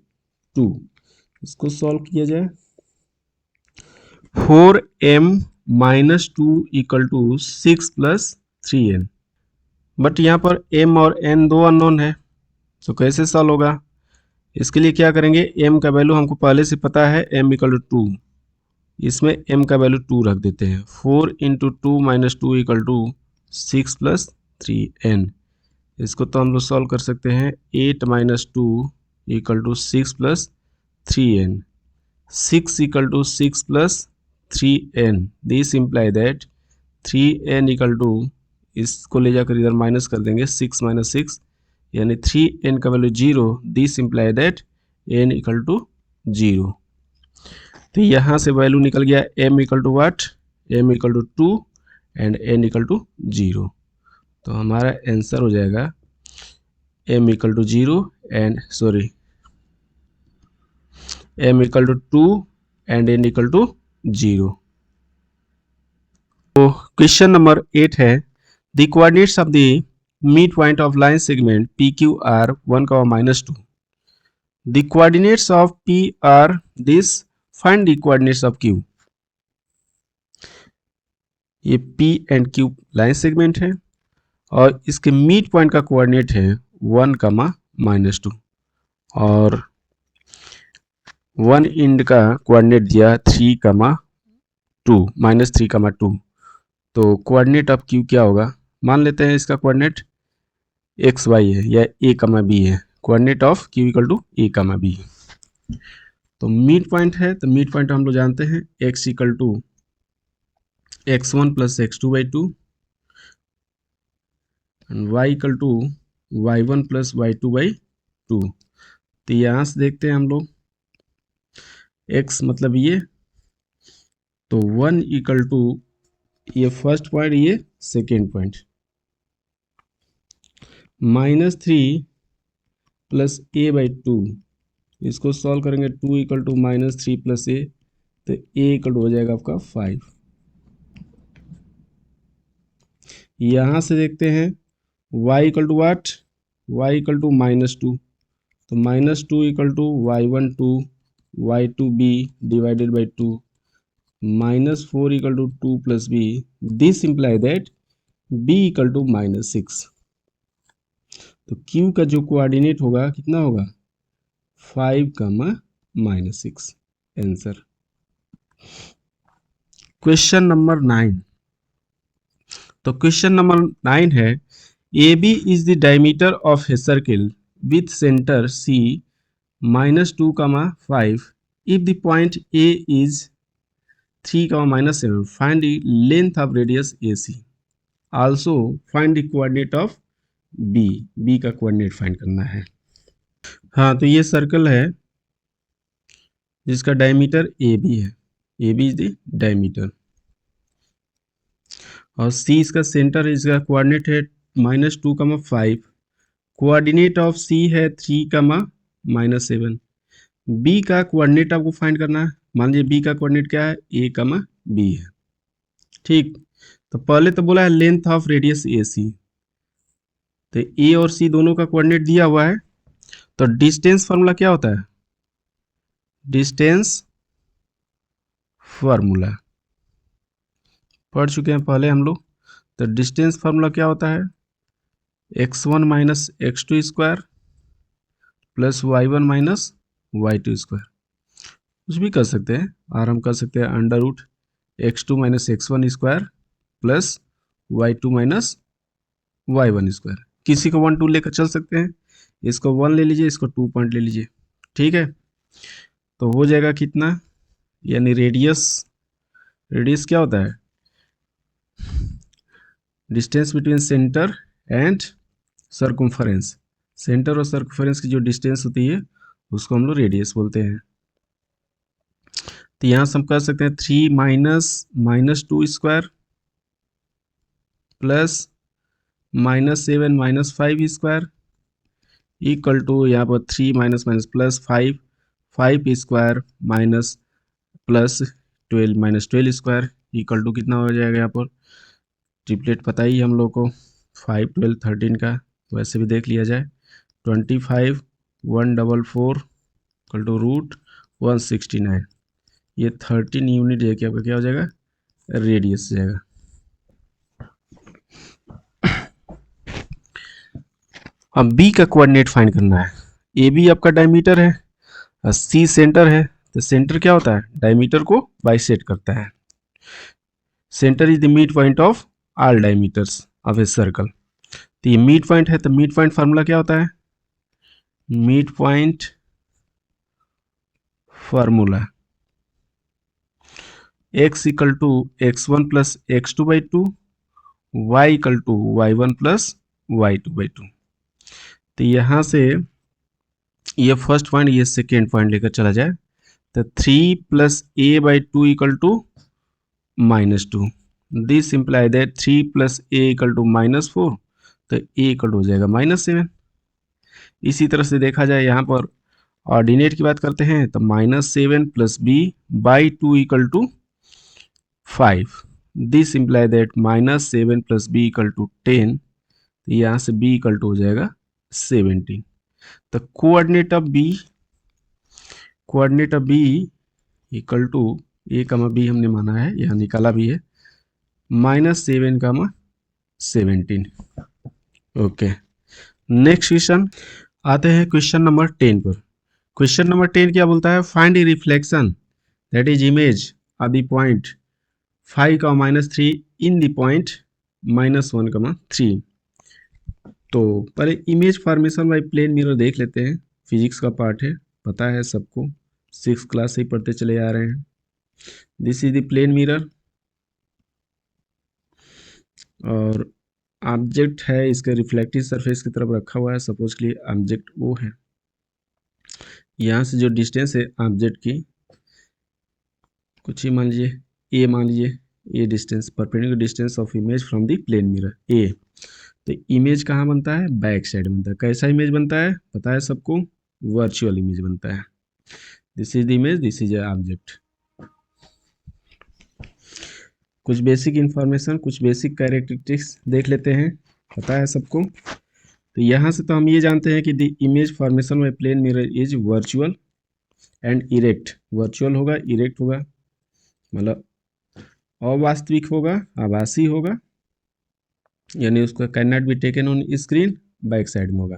2। इसको सॉल्व किया जाए, 4m -2 equal to 6 plus 3n, but यहाँ पर m और n दो अननोन है, तो कैसे सॉल्व होगा। इसके लिए क्या करेंगे, m का वैल्यू हमको पहले से पता है, m इक्वल टू 2, इसमें m का वैल्यू 2 रख देते हैं। 4 into 2 minus 2 equal to 6 plus 3n, इसको तो हम लोग सॉल्व कर सकते हैं। 8 minus 2 equal to 6 plus 3n, 6 equal to 6 plus 3n, this imply that 3n equal to, इसको ले जाकर इधर माइनस कर देंगे, 6 माइनस 6 यानी 3n का value 0, this imply that n equal to 0। तो यहाँ से वैल्यू निकल गया m equal to what, m equal to 2 and n equal to 0। तो हमारा आंसर हो जाएगा m equal to 0 and m equal to 2 and n equal to 0। तो क्वेश्चन नंबर 8 है, the coordinates of the mid point of line segment PQ are 1, -2. The coordinates of P are this, find the coordinates of Q। ये P and Q line segment है और इसके mid point का coordinate है 1, -2 और 1 and का coordinate दिया 3, -3, तो कोऑर्डिनेट ऑफ Q क्या होगा, मान लेते हैं इसका कोऑर्डिनेट एक्स वाई है या a, b है, coordinate of Q equal to a, b। तो मिड पॉइंट है, तो मिड पॉइंट हम लोग जानते हैं x equal to x1 plus x2/2 and y equal to y1 plus y2/2। तो यहाँ से देखते हैं हम लोग x मतलब ये, तो 1 इक्वल टू ये फर्स्ट पॉइंट, ये सेकेंड पॉइंट, -3 प्लस a/2, इसको सॉल्व करेंगे 2 इक्वल टू -3 प्लस a, तो a इक्वल टू हो जाएगा आपका 5। यहाँ से देखते हैं y equal to what, y equal to -2, तो -2 equal to y1 2 y2b divided by 2, -4 equal to 2 plus b, this imply that b equal to -6। तो Q का जो कोऑर्डिनेट होगा कितना होगा, 5, -6, आंसर। क्वेश्चन नंबर 9, तो क्वेश्चन नंबर 9 है, AB is the diameter of a circle with centre C -2, 5, if the point A is 3, -7, find the length of radius AC, also find the coordinate of B का coordinate find करना है। हाँ, तो ये circle है जिसका diameter AB है, AB is the diameter, और सी इसका सेंटर है, इसका कोऑर्डिनेट है -2, 5। कोऑर्डिनेट ऑफ सी है 3, -7। बी का कोऑर्डिनेट आपको फाइंड करना है। मान लीजिए बी का कोऑर्डिनेट क्या है, ए, बी है। ठीक, तो पहले तो बोला है लेंथ ऑफ रेडियस ए सी, तो ए और सी दोनों का कोऑर्डिनेट दिया हुआ है। तो डिस्टेंस फार्मूला क्या होता है, डिस्टेंस फार्मूला पढ़ चुके हैं पहले हम लोग। तो डिस्टेंस फार्मूला क्या होता है, x1 minus x2 square plus y1 minus y2 square. कुछ भी कर सकते हैं, और हम कर सकते हैं under root x2 minus x1 square plus y2 minus y1 square. किसी को 1 2 लेकर चल सकते हैं, इसको 1 ले लीजिए, इसको 2 पॉइंट ले लीजिए। ठीक है, तो हो जाएगा कितना, यानी रेडियस, रेडियस क्या होता है, distance between centre and circumference. Centre और सर्कमफरेंस की जो डिस्टेंस होती है उसको हम लोग रेडियस बोलते हैं। तो यहाँ से हम कर सकते हैं 3 minus 2 square plus -7 minus 5 square equal to यहाँ पर 3 minus minus plus 5 square minus plus 12 minus 12 square equal to कितना हो जाएगा, यहाँ पर ट्रिपलेट पता ही हम लोग को 5 12 13 का, वैसे भी देख लिया जाए। 25 144 इक्वल टू √169, ये 13 यूनिट है क्या हो जाएगा, रेडियस जाएगा। अब बी का कोऑर्डिनेट फाइंड करना है। ए बी आपका डायमीटर है और सी सेंटर है, तो सेंटर क्या होता है, डायमीटर को बाइसेक्ट करता है। Centre is the mid point of all diameters of a circle. तो ये मिड पॉइंट है, तो मिड पॉइंट फार्मूला क्या होता है, mid point formula x equal to x1 plus x2/2, y equal to y1 plus y2/2। तो यहाँ से ये फर्स्ट पॉइंट, ये सेकेंड पॉइंट लेकर चला जाए, तो 3 plus a/2 equal to -2। This imply that 3 plus a equal to -4, तो a इक्वल हो जाएगा -7। इसी तरह से देखा जाए यहाँ पर ऑर्डिनेट की बात करते हैं, तो -7 plus b/2 equal to 5। This imply that -7 plus b equal to 10, तो यहाँ से b इक्वल टू हो जाएगा 17। तो coordinate of b equal to a, b हमने माना है, यहाँ निकाला भी है, -7, 17। ओके, नेक्स्ट क्वेश्चन आते हैं क्वेश्चन नंबर 10 पर। क्वेश्चन नंबर 10 क्या बोलता है, find a reflection that is image of the point 5, -3 in the point -1, 3। तो पहले image formation by plane mirror देख लेते हैं। फिजिक्स का पार्ट है, पता है सबको, 6th क्लास से ही पढ़ते चले आ रहे हैं। This is the plane mirror और ऑब्जेक्ट है, इसके रिफ्लेक्टिव सरफेस की तरफ रखा हुआ है। सपोज के लिए ऑब्जेक्ट वो है, यहाँ से जो डिस्टेंस है ऑब्जेक्ट की, कुछ ही मान लीजिए ए, मान लीजिए A distance, perpendicular distance of image from the plane mirror A. तो इमेज कहाँ बनता है, बैक साइड बनता है। कैसा इमेज बनता है पता है सबको, वर्चुअल इमेज बनता है। This is the image, this is object. कुछ बेसिक इंफॉर्मेशन, कुछ बेसिक कैरेक्टरिस्टिक्स देख लेते हैं, पता है सबको। तो यहाँ से तो हम ये जानते हैं कि the image formation by plane mirror is virtual and erect. Virtual होगा, इरेक्ट होगा, मतलब अवास्तविक होगा, आभासी होगा, यानी उसका can not be taken on screen, back side में होगा।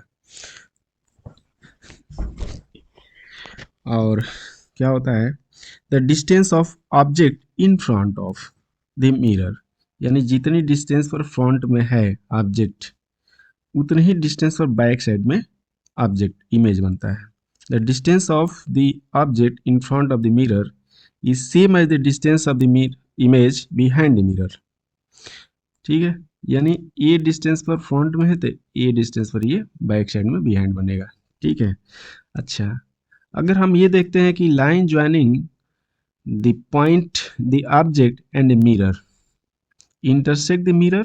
और क्या होता है, the distance of object in front of the mirror, यानी जितनी डिस्टेंस पर फ्रंट में है ऑब्जेक्ट, उतनी ही डिस्टेंस पर बैक साइड में ऑब्जेक्ट इमेज बनता है। The distance of the object in front of the mirror is same as the distance of the image behind the mirror. ठीक है, यानी ये डिस्टेंस पर फ्रंट में है तो ये डिस्टेंस पर ये बैक साइड में बिहाइंड बनेगा। ठीक है, अच्छा अगर हम ये देखते हैं कि line joining the point the object and the mirror, intersect the mirror,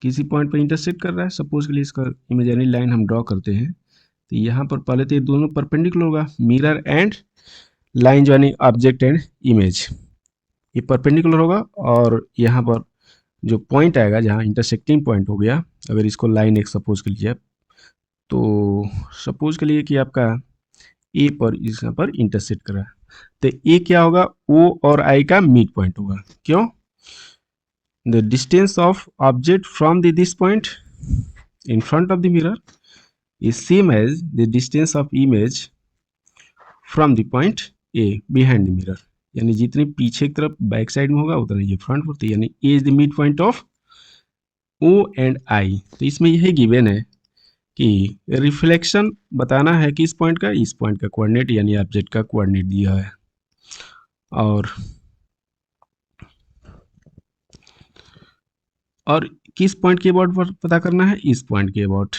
किसी पॉइंट पर इंटरसेक्ट कर रहा है, सपोज के लिए इसका इमेजिनरी लाइन हम ड्रॉ करते हैं, तो यहाँ पर पहले तो ये दोनों परपेंडिकुलर होगा, mirror and line joining object and image, ये परपेंडिकुलर होगा, और यहाँ पर जो पॉइंट आएगा जहाँ इंटरसेक्टिंग पॉइंट हो गया, अगर इसको लाइन एक सपोज कर लीजिए, तो सपोज के लिए कि आपका ए पर इस यहाँ पर इंटरसेक्ट कर रहा है, तो ए क्या होगा, ओ और आई का मिड पॉइंट होगा। क्यों? The distance of object from this point in front of the mirror is same as the distance of image from the point A behind the mirror, यानी जितनी पीछे की तरफ बैक साइड में होगा उतना ये फ्रंट पर, यानी A is the mid point of O and I। तो इसमें यही गिवन है कि रिफ्लेक्शन बताना है कि इस पॉइंट का कोऑर्डिनेट यानी ऑब्जेक्ट का कोऑर्डिनेट दिया है, और किस पॉइंट के अबाउट पर पता करना है, इस पॉइंट के अबाउट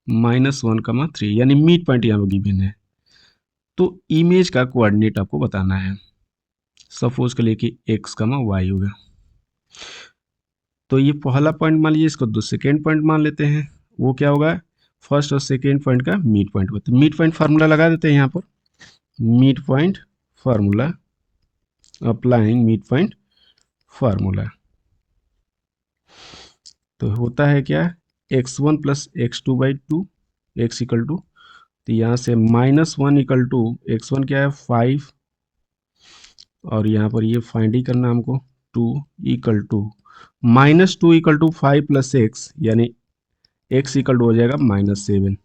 -1,3, यानी मिड पॉइंट यहाँ पर गिवन है। तो इमेज का कोऑर्डिनेट आपको बताना है, सपोज के लिए कि x, y होगा। तो ये पहला पॉइंट मान लीजिए, इसको सेकेंड पॉइंट मान लेते हैं, वो क्या होगा, फर्स्ट और सेकेंड पॉइंट का मिड पॉइंट होगा। तो मिड पॉइंट फार्मूला लगा देते हैं यहाँ पर, mid point formula, applying mid point formula, तो होता है क्या, x1 + x2/2 x = टू, तो यहाँ से -1 = x1 क्या है 5, और यहाँ पर ये फाइंड ही करना हमको, 2 = -2 = 5 + x, यानी x = हो जाएगा -7।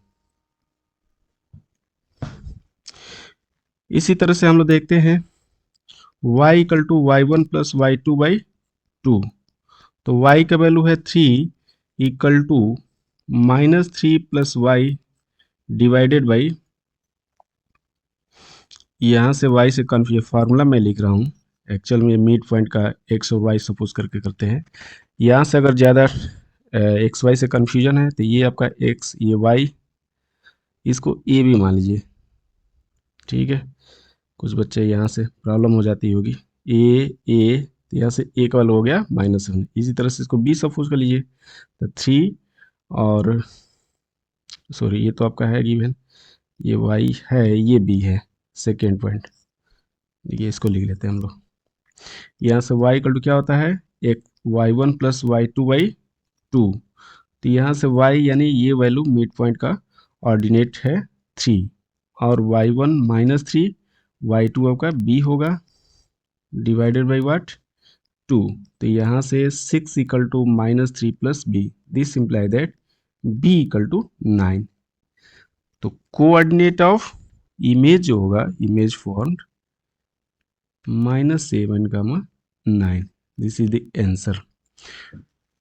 इसी तरह से हम लोग देखते हैं y = y1 + y2/2, तो y का वैल्यू है 3 = -3 + y डिवाइडेड बाई, यहाँ से y से कन्फ्यूज, फार्मूला मैं लिख रहा हूँ, एक्चुअल में मिड पॉइंट का x और y सपोज करके करते हैं। यहाँ से अगर ज़्यादा एक्स वाई से कन्फ्यूजन है तो ये आपका x, ये y, इसको a भी मान लीजिए, ठीक है। कुछ बच्चे यहाँ से प्रॉब्लम हो जाती होगी, a तो यहाँ से a का वाला हो गया -7, इसी तरह से इसको b सपोज कर लीजिए, तो 3, और सॉरी ये तो आपका है गिवन, ये y है, ये b है सेकेंड पॉइंट, ये इसको लिख लेते हैं हम लोग। यहाँ से y = क्या होता है, एक y1 + y2/2, तो यहाँ से y यानी ये वैल्यू मिड पॉइंट का ऑर्डिनेट है 3, और y1 -3, y2 आपका b होगा डिवाइडेड बाई व्हाट 2, तो यहाँ से 6 = -3 + b, this imply that b = 9। तो कोऑर्डिनेट ऑफ इमेज जो होगा, image formed -7, 9, this is the answer.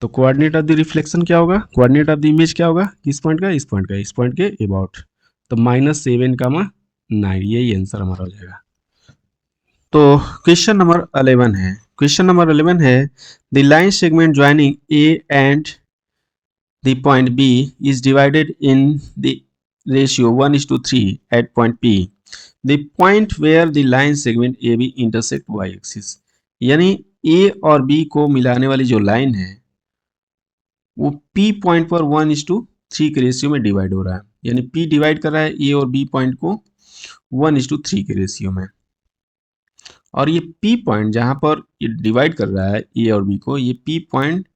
तो कोऑर्डिनेट ऑफ द रिफ्लेक्शन क्या होगा, कोऑर्डिनेट ऑफ द इमेज क्या होगा, किस पॉइंट का, इस पॉइंट के अबाउट, तो -7, 9, यही आंसर हमारा हो जाएगा। तो क्वेश्चन नंबर 11 है, क्वेश्चन नंबर 11 है, the line segment joining A and the point B is divided in the ratio 1:3 at point P, the point where the line segment AB intersect y axis, यानी A और B को मिलाने वाली जो line है वो P point पर 1:3 के रेशियो में डिवाइड हो रहा है, यानी P डिवाइड कर रहा है A और B पॉइंट को 1:3 के रेशियो में, और ये P पॉइंट जहां पर ये डिवाइड कर रहा है A और B को, ये P पॉइंट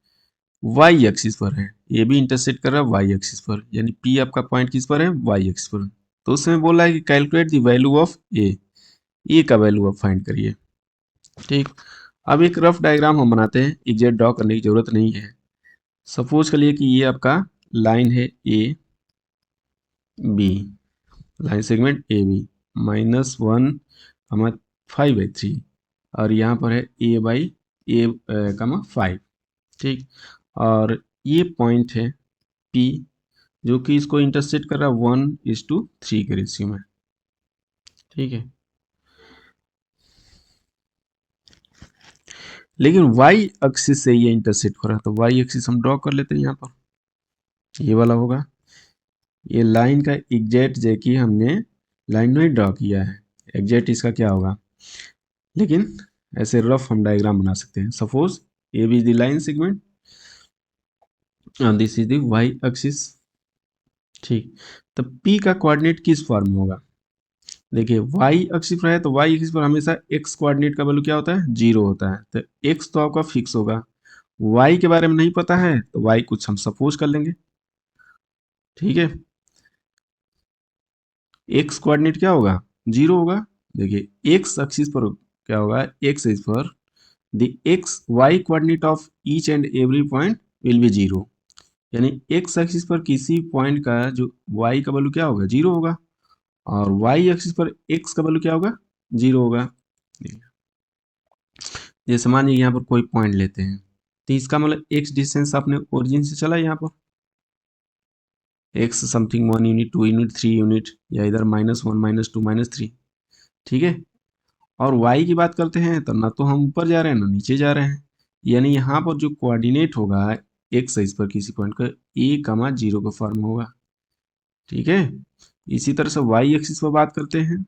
y एक्सिस पर है, ए भी इंटरसेक्ट कर रहा है y एक्सिस पर, यानी P आपका पॉइंट किस पर है, y एक्सिस पर। तो उसमें बोल रहा है कि कैलकुलेट द वैल्यू ऑफ ए का वैल्यू आप फाइंड करिए, ठीक। अब एक रफ डायग्राम हम बनाते हैं, एग्जैक्ट ड्रॉ करने की जरूरत नहीं है। सपोज के लिए कि ये आपका लाइन है A B, line segment A B, -1, 5/3, और यहाँ पर है a/a, 5, ठीक। और ये पॉइंट है P जो कि इसको इंटरसेक्ट कर रहा है 1:3 के रेशियो में, ठीक है। लेकिन y एक्सिस से ये इंटरसेक्ट हो रहा है, तो y एक्सिस हम ड्रॉ कर लेते हैं, यहाँ पर ये वाला होगा, ये लाइन का एग्जैक्ट जैकी हमने लाइन नहीं ड्रॉ किया है, एग्जैक्ट इसका क्या होगा, लेकिन ऐसे रफ हम डायग्राम बना सकते हैं। Suppose A B is the line segment and this is the y axis। ठीक, तो p का कोऑर्डिनेट किस फॉर्म में होगा? देखिए y एक्सिस पर है तो y एक्सिस पर हमेशा x कोऑर्डिनेट का वैल्यू क्या होता है? 0 होता है। तो x तो आपका फिक्स होगा, y के बारे में नहीं पता है तो y कुछ हम सपोज कर लेंगे। ठीक है, x कोऑर्डिनेट क्या होगा? 0 होगा। देखिए x एक्सिस पर क्या होगा? x एक्सिस पर the x y coordinate of each and every point will be 0, यानी x एक्सिस पर किसी पॉइंट का जो y का वैल्यू क्या होगा? 0 होगा, और y एक्सिस पर x का वैल्यू क्या होगा? 0 होगा। जैसे मानिए यहाँ पर कोई पॉइंट लेते हैं तो इसका मतलब x डिस्टेंस अपने ओरिजिन से चला यहाँ पर, x something 1 unit, 2 unit, 3 unit, या इधर -1, -2, -3। ठीक है, और y की बात करते हैं तो ना तो हम ऊपर जा रहे हैं ना नीचे जा रहे हैं, यानी यहाँ पर जो कोऑर्डिनेट होगा x इस पर किसी पॉइंट का a, 0 का फॉर्म होगा। ठीक है, इसी तरह से y एक्सिस पर बात करते हैं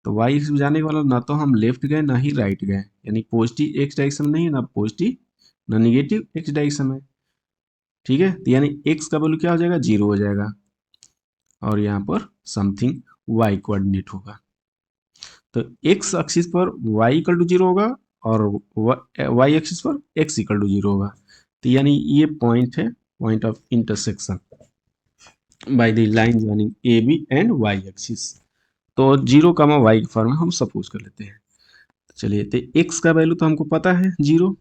तो y एक्सिस जाने के वाला ना तो हम लेफ्ट गए ना ही राइट गए, यानी पॉजिटिव x डायरेक्शन नहीं है ना पॉजिटिव ना निगेटिव x डायरेक्शन है। ठीक है, तो यानी x का वैल्यू क्या हो जाएगा? 0 हो जाएगा, और यहाँ पर समथिंग y कोऑर्डिनेट होगा। तो x एक्सिस पर y इक्वल टू 0 होगा और y एक्सिस पर x इक्वल टू 0 होगा। तो यानी ये पॉइंट है, point of intersection by the line joining A B and y axis. तो 0, y के फॉर्म में हम सपोज कर लेते हैं। चलिए, तो x का वैल्यू तो हमको पता है 0।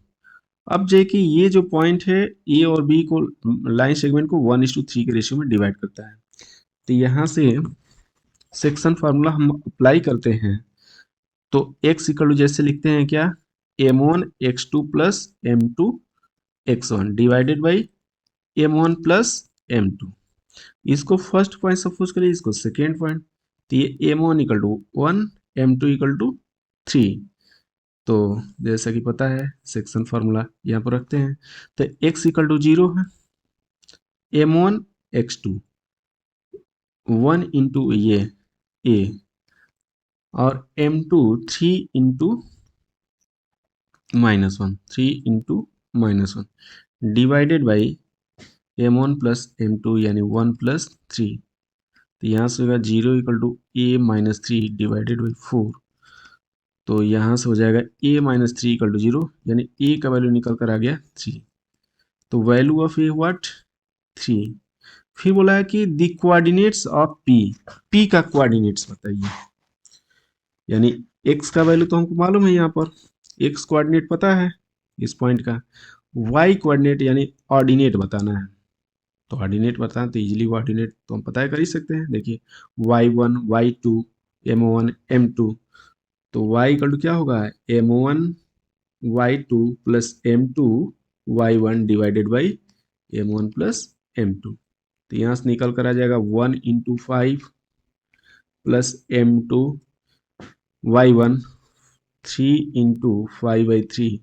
अब जो कि ये जो पॉइंट है ए और बी को लाइन सेगमेंट को 1:3 के रेशियो में डिवाइड करता है। तो यहाँ से सेक्शन फार्मूला हम अप्लाई करते हैं तो x इक्वल टू जैसे लिखते हैं क्या? m1 x2 plus m2 x1 divided by m1 plus m2। इसको फर्स्ट पॉइंट सपोज करिए, इसको सेकेंड पॉइंट। तो ये m1 equal to 1, m2 equal to 3। तो जैसा कि पता है सेक्शन फार्मूला यहाँ पर रखते हैं, तो x इक्वल टू 0 है, m1 x2 1 इंटू ये a और m2 3 into -1, 3 into -1 divided by m1 plus m2 यानी 1 प्लस 3। तो यहाँ से होगा 0 equal to a-3 divided by 4। तो यहाँ से हो जाएगा a-3 इक्वल टू 0, यानी a का वैल्यू निकल कर आ गया 3। तो वैल्यू ऑफ a व्हाट? 3। फिर बोला है कि द कोऑर्डिनेट्स ऑफ p का कोऑर्डिनेट्स बताइए, यानी x का वैल्यू तो हमको मालूम है, यहाँ पर x कोऑर्डिनेट पता है इस पॉइंट का, y कोऑर्डिनेट यानी ऑर्डिनेट बताना है। तो ऑर्डिनेट बताना तो इजीली ऑर्डिनेट तो हम पता कर ही सकते हैं। देखिए y1 y2 m1 m2, तो y इक्वल टू क्या होगा? m1 y2 plus m2 y1 divided by m1 plus m2। तो यहाँ से निकल कर आ जाएगा 1 into 5 plus m2 y1 3 into 5/3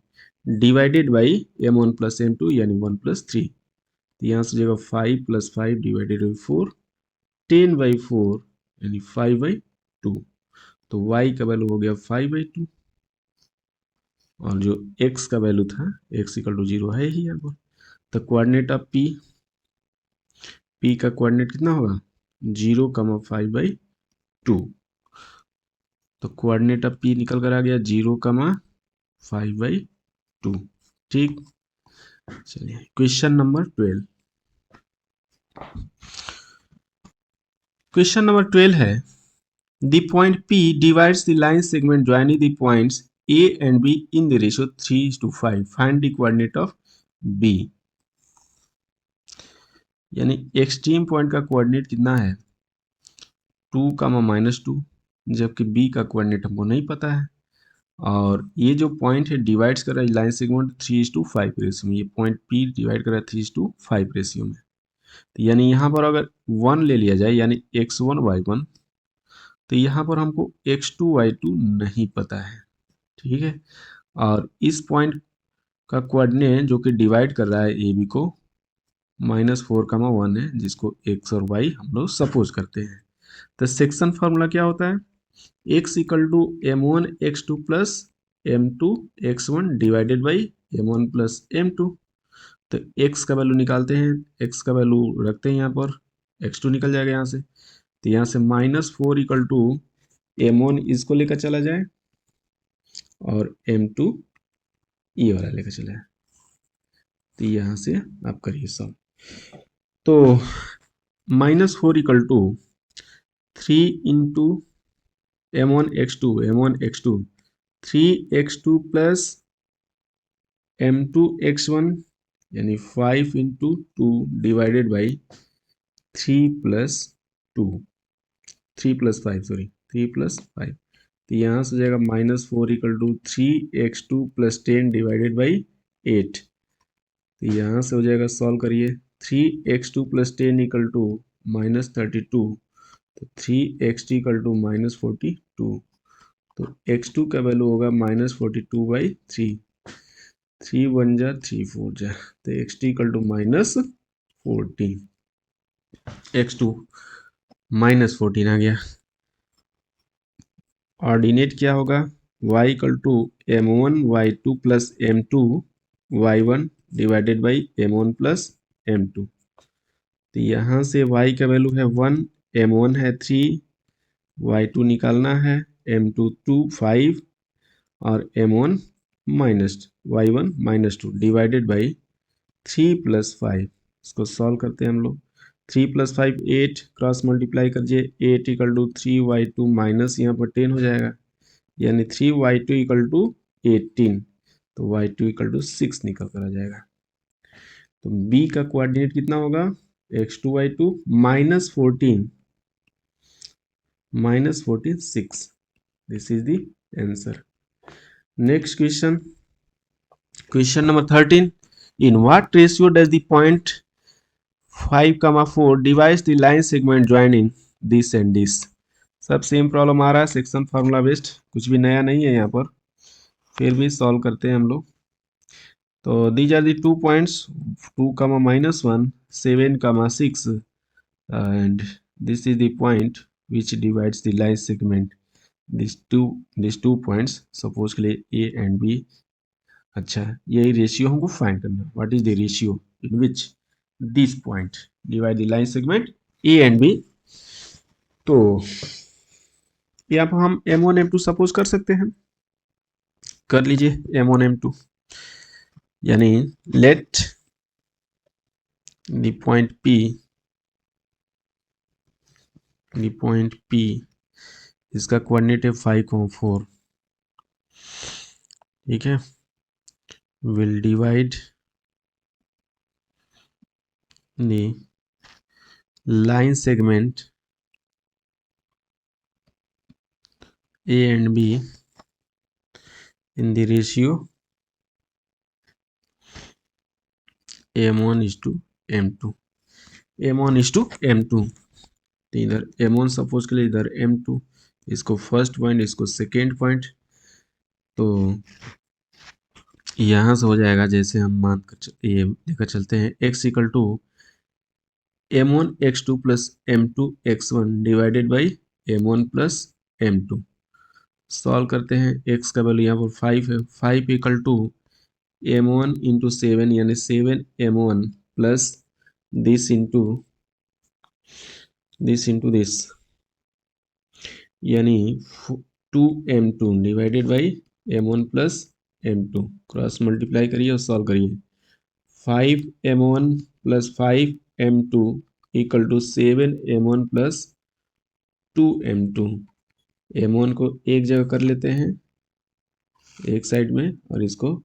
divided by m1 plus m2 यानी 1 प्लस 3। तो यहाँ से जगह 5 प्लस 5 डिवाइडेड बाई 4, 10/4 यानी 5/2। तो y का वैल्यू हो गया 5/2, और जो x का वैल्यू था x इक्वल टू 0 है ही यहाँ पर। तो कोऑर्डिनेट ऑफ p का कोऑर्डिनेट कितना होगा? 0, 5/2। तो कोऑर्डिनेट ऑफ p निकल कर आ गया 0, 5/2। ठीक, चलिए क्वेश्चन नंबर 12। क्वेश्चन नंबर 12 है the point P divides the line segment joining the points A and B in the ratio 3:5. Find the coordinate of B। यानी एक्सट्रीम पॉइंट का कोऑर्डिनेट कितना है? 2, -2, जबकि B का कोऑर्डिनेट हमको नहीं पता है। और ये जो पॉइंट है डिवाइड्स कर रहा है लाइन सेगमेंट 3:5 रेशियो में, ये पॉइंट P डिवाइड कर रहा है 3:5 रेशियो में। तो यानी यहाँ पर अगर 1 ले लिया जाए यानी x1 y1, तो यहाँ पर हमको x2 y2 नहीं पता है। ठीक है, और इस पॉइंट का कोऑर्डिनेट जो कि डिवाइड कर रहा है ए बी को -4, 1 है, जिसको x और y हम लोग सपोज करते हैं। तो सेक्शन फार्मूला क्या होता है? x equal to m1 x2 plus m2 x1 divided by m1 plus m2। तो x का वैल्यू निकालते हैं, x का वैल्यू रखते हैं यहाँ पर, x2 निकल जाएगा यहाँ से। तो यहाँ से -4 इक्वल टू m1 इसको लेकर चला जाए और m2 ये वाला लेकर चला जाए। तो यहाँ से आप करिए सॉल्व। तो -4 equal to 3 into m1 x2 3x2 plus m2 x1 यानी 5 इंटू 2 डिवाइडेड बाई 3 प्लस 5। तो यहाँ से हो जाएगा -4 equal to 3x2 plus 10 divided by 8। तो यहाँ से हो जाएगा, सॉल्व करिए, 3x2 प्लस 10 इक्वल टू -32। तो 3x2 इक्वल टू -42। तो x2 का वैल्यू होगा -42/3। 3 1 जा 3 4 जा, तो x2 इक्वल टू -14। x2 -14 आ गया। ऑर्डिनेट क्या होगा, y equal to m1 y2 plus m2 y1 divided by m1 plus m2। तो यहाँ से y का वैल्यू है 1, m1 है 3, y2 निकालना है, m2 2 5 और m1 y1 -2 divided by 3 plus 5। इसको सॉल्व करते हैं हम लोग। 3 प्लस 5 8, क्रॉस मल्टीप्लाई करिए, 8 इक्वल टू 3y2 माइनस यहाँ पर 10 हो जाएगा, यानी 3y2 इक्वल टू 18। तो y2 इक्वल टू 6 निकल कर आ जाएगा। तो b का कोऑर्डिनेट कितना होगा, x2 y2 -14 6। This is the answer. Next question, question number 13। In what ratio does the point 5,4 divides the line segment joining this and this? सब same problem आ रहा है, सेक्शन फार्मूला बेस्ड, कुछ भी नया नहीं है यहाँ पर, फिर भी सॉल्व करते हैं हम लोग। तो these are the 2 points, 2, -1, 7, 6 and this is the point which divides the line segment, these two points suppose के लिए A and B। अच्छा, यही रेशियो हमको फाइंड करना, what is the ratio in which this point divide the line segment A and B. तो यहाँ पर हम m1 m2 सपोज कर सकते हैं, कर लीजिए m1 m2, यानी लेट द पॉइंट P इसका कोऑर्डिनेट है 5,4, ठीक है, will divide the line segment A and B in the ratio m1 is to m2, m1 is to m2। तो इधर m1 सपोज के लिए, इधर m2, इसको फर्स्ट पॉइंट, इसको सेकेंड पॉइंट। तो यहाँ से हो जाएगा, जैसे हम मान कर ये लेकर चलते हैं, x equal to m1 x2 plus m2 x1 divided by m1 plus m2। Solve करते हैं, x का वैल्यू यहाँ पर 5 है, 5 इक्वल टू m1 इंटू 7 यानी 7 m1 plus this into this यानी 2 m2 divided by m1 plus m2। Cross multiply करिए और सॉल्व करिए, 5 m1 plus 5 m2 equal to 7 m1 plus 2 m2। m1 को एक जगह कर लेते हैं एक साइड में और इसको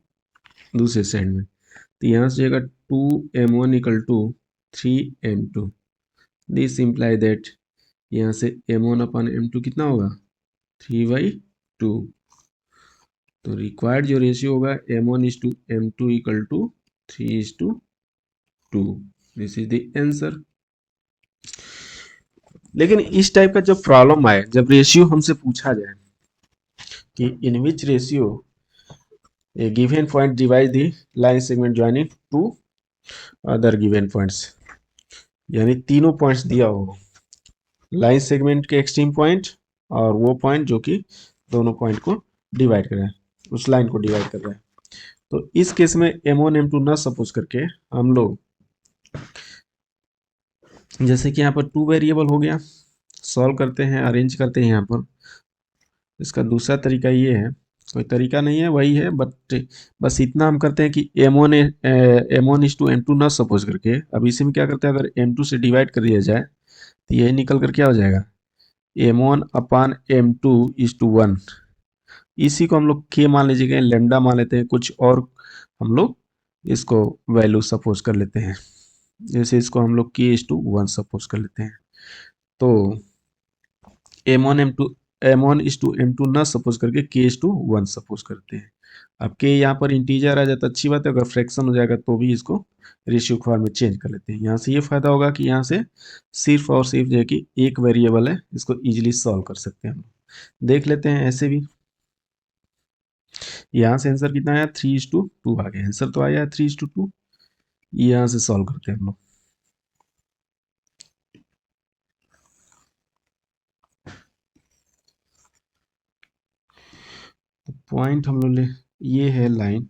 दूसरे साइड में, तो यहाँ से जाएगा 2 m1 equal to 3 m2। This imply that यहाँ से m1 अपन m2 कितना होगा, 3/2। तो रिक्वायर्ड जो रेशियो होगा m1 is to m2 equal to 3:2। This is the answer. लेकिन इस टाइप का जब प्रॉब्लम आए, जब रेशियो हमसे पूछा जाए कि in which ratio a given point divide the line segment joining two other given points, यानी तीनों पॉइंट्स दिया हो, लाइन सेगमेंट के एक्सट्रीम पॉइंट और वो पॉइंट जो कि दोनों पॉइंट को डिवाइड करें, उस लाइन को डिवाइड कर रहा है। तो इस केस में m1 m2 ना सपोज करके हम लोग जैसे कि यहाँ पर 2 वेरिएबल हो गया, सॉल्व करते हैं, अरेंज करते हैं यहाँ पर। इसका दूसरा तरीका ये है, कोई तरीका नहीं है, वही है, बट बस इतना हम करते हैं कि m1 इज टू m2 ना सपोज करके अब इसी में क्या करते हैं, अगर m2 से डिवाइड कर दिया जाए तो यही निकल कर क्या हो जाएगा, m1 upon m2 is to 1। इसी को हम लोग k मान लीजिएगा, लेमडा मान लेते हैं, कुछ और हम लोग इसको वैल्यू सपोज कर लेते हैं, जैसे इसको हम लोग k इज टू 1 सपोज कर लेते हैं। तो m1 इज टू m2 ना सपोज करके k इज टू 1 सपोज करते हैं। अब k यहाँ पर इंटीजर आ जाता है, अच्छी बात है, अगर फ्रैक्शन हो जाएगा तो भी इसको रेशियो फॉर्म में चेंज कर लेते हैं। यहाँ से ये फायदा होगा कि यहाँ से सिर्फ और सिर्फ जो है कि एक वेरिएबल है, इसको इजीली सॉल्व कर सकते हैं हम। देख लेते हैं ऐसे भी, यहाँ से आंसर कितना आया, 3:2 आ गया, आंसर तो आया 3:2। यहाँ से सॉल्व करते हैं हम लोग। तो पॉइंट हम लोग ले, ये है लाइन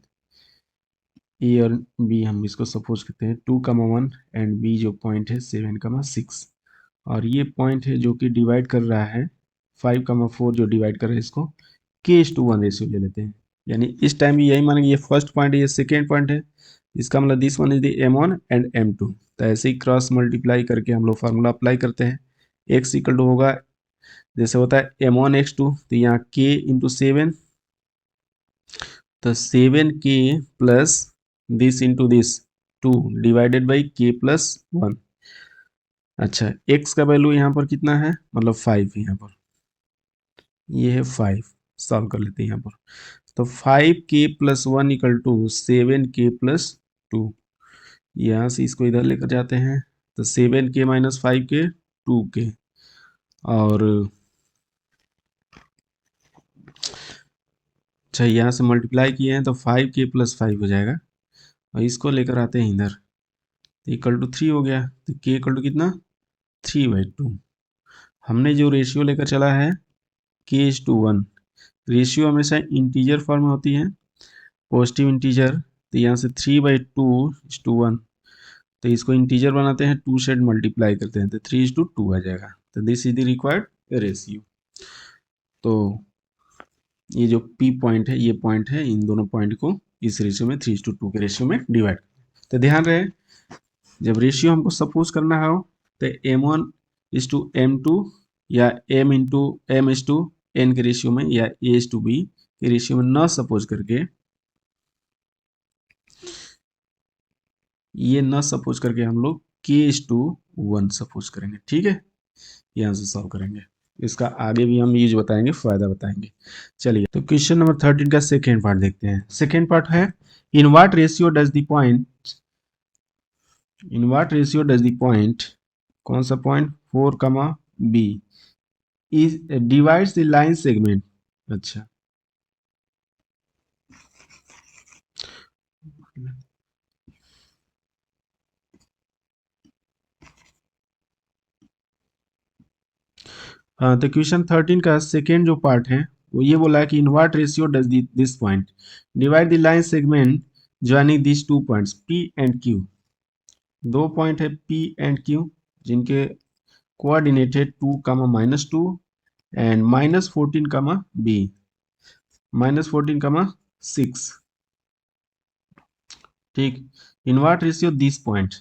ए और बी, हम इसको सपोज करते हैं 2,1 एंड बी जो पॉइंट है 7,6, और ये पॉइंट है जो कि डिवाइड कर रहा है 5,4 जो डिवाइड कर रहा है इसको k:1 रेशियो ले लेते हैं। यानी इस टाइम भी यही मानेंगे, ये फर्स्ट पॉइंट है, ये सेकेंड पॉइंट है, इसका मतलब this one is the m1 and m2। तो ऐसे ही क्रॉस मल्टीप्लाई करके हम लोग फार्मूला अप्लाई करते हैं। x इक्वल टू होगा, जैसे होता है m1x2, तो यहाँ k इंटू 7, तो 7k plus this into this 2 divided by k plus 1। अच्छा, x का वैल्यू यहाँ पर कितना है, मतलब 5 यहाँ पर, ये है 5, सॉल्व कर लेते हैं यहाँ पर। तो 5k plus 1 equal to 7k plus 2, यहाँ से इसको इधर लेकर जाते हैं, तो 7k माइनस 5k 2k, और अच्छा यहाँ से मल्टीप्लाई किए हैं तो 5k प्लस 5 हो जाएगा, और इसको लेकर आते हैं इधर, तो इक्वल टू 3 हो गया, तो k इक्वल टू कितना, 3/2। हमने जो रेशियो लेकर चला है k:1, रेशियो हमेशा इंटीजर फॉर्म में होती है, पॉजिटिव इंटीजर, तो यहाँ से 3/2:1, तो इसको इंटीजर बनाते हैं, 2 से मल्टीप्लाई करते हैं, तो 3:2 आ जाएगा। तो this is the required ratio. तो ये जो P पॉइंट है, ये पॉइंट है, इन दोनों पॉइंट को इस रेशियो में 3:2 के रेशियो में डिवाइड। तो ध्यान रहे, जब रेशियो हमको सपोज करना हो तो m1 इज टू m2 या m इज टू n के रेशियो में, या a इज टू b के रेशियो में न सपोज करके, ये न सपोज करके हम लोग k:1 सपोज करेंगे। ठीक है, यहाँ से सॉल्व करेंगे, इसका आगे भी हम यूज बताएंगे, फायदा बताएंगे। चलिए, तो क्वेश्चन नंबर 13 का सेकेंड पार्ट देखते हैं। सेकेंड पार्ट है, in what ratio does the point, in what ratio does the point, कौन सा point, 4, b is divides the line segment. अच्छा, हाँ, तो क्वेश्चन 13 का सेकेंड जो पार्ट है वो ये बोला है कि इन what ratio does this point divide the line segment joining this 2 points P and Q। दो पॉइंट है P एंड Q जिनके कोऑर्डिनेट है 2, -2 एंड -14, B -14, 6। ठीक, इन व्हाट रेशियो दिस पॉइंट,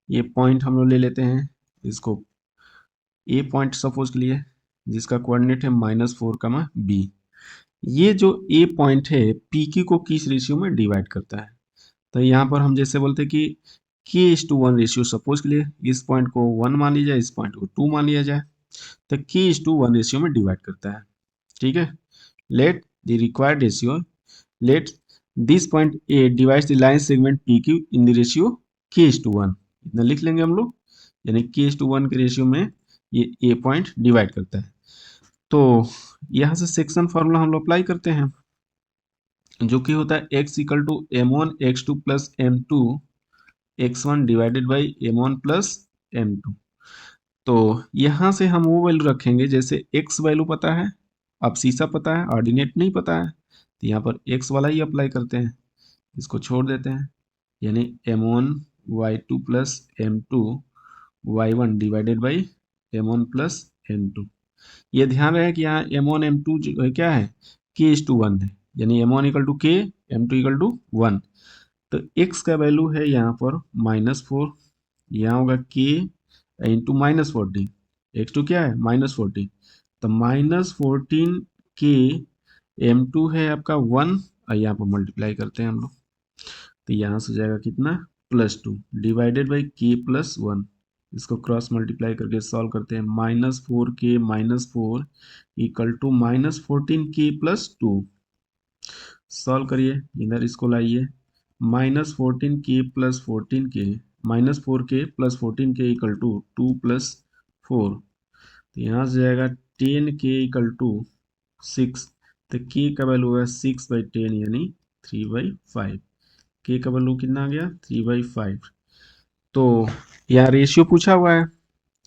ये पॉइंट हम लोग ले लेते हैं, इसको ए पॉइंट सपोज के लिए, जिसका कोऑर्डिनेट है -4, B। ये जो ए पॉइंट है पी क्यू को किस रेशियो में डिवाइड करता है, तो यहाँ पर हम जैसे बोलते हैं कि k:1 रेशियो सपोज के लिए, इस पॉइंट को 1 मान लिया जाए, इस पॉइंट को 2 मान लिया जाए, तो k:1 रेशियो में डिवाइड करता है। ठीक है, let the required ratio, let this point A divides the line segment P Q in the ratio k:1, इतना लिख लेंगे हम लोग, यानी k:1 के रेशियो में ये ए पॉइंट डिवाइड करता है। तो यहाँ से सेक्शन फार्मूला हम लोग अप्लाई करते हैं, जो कि होता है x equal to m1 x2 plus m2 x1 divided by m1 plus m2। तो यहाँ से हम वो वैल्यू रखेंगे, जैसे x वैल्यू पता है, अब सीसा पता है, ऑर्डिनेट नहीं पता है, तो यहाँ पर x वाला ही अप्लाई करते हैं, इसको छोड़ देते हैं, यानी m1 y2 plus m2 y1 divided by m1 plus m2। ये ध्यान रहे कि यहाँ m1 m2 जो है क्या है, k/1 है, यानी m1 equal to k, m2 equal to 1। तो x का वैल्यू है यहाँ पर -4, यहाँ होगा k इंटू -14, x2 क्या है -14, तो -14 k m2 है आपका 1, और यहाँ पर मल्टीप्लाई करते हैं हम लोग, तो यहाँ से जाएगा कितना +2 डिवाइडेड बाई k प्लस 1, इसको क्रॉस मल्टीप्लाई करके सॉल्व करते हैं, -4k -4 equal to -14k plus 2। Solve करिए, इधर इसको लाइए, -14k plus 14k -4k plus 14k equal to 2 plus 4, तो यहाँ से जाएगा 10k इक्वल टू 6, तो k का वैल्यू होगा 6/10 यानी 3/5। k का वैल्यू कितना आ गया 3/5। तो यहाँ रेशियो पूछा हुआ है,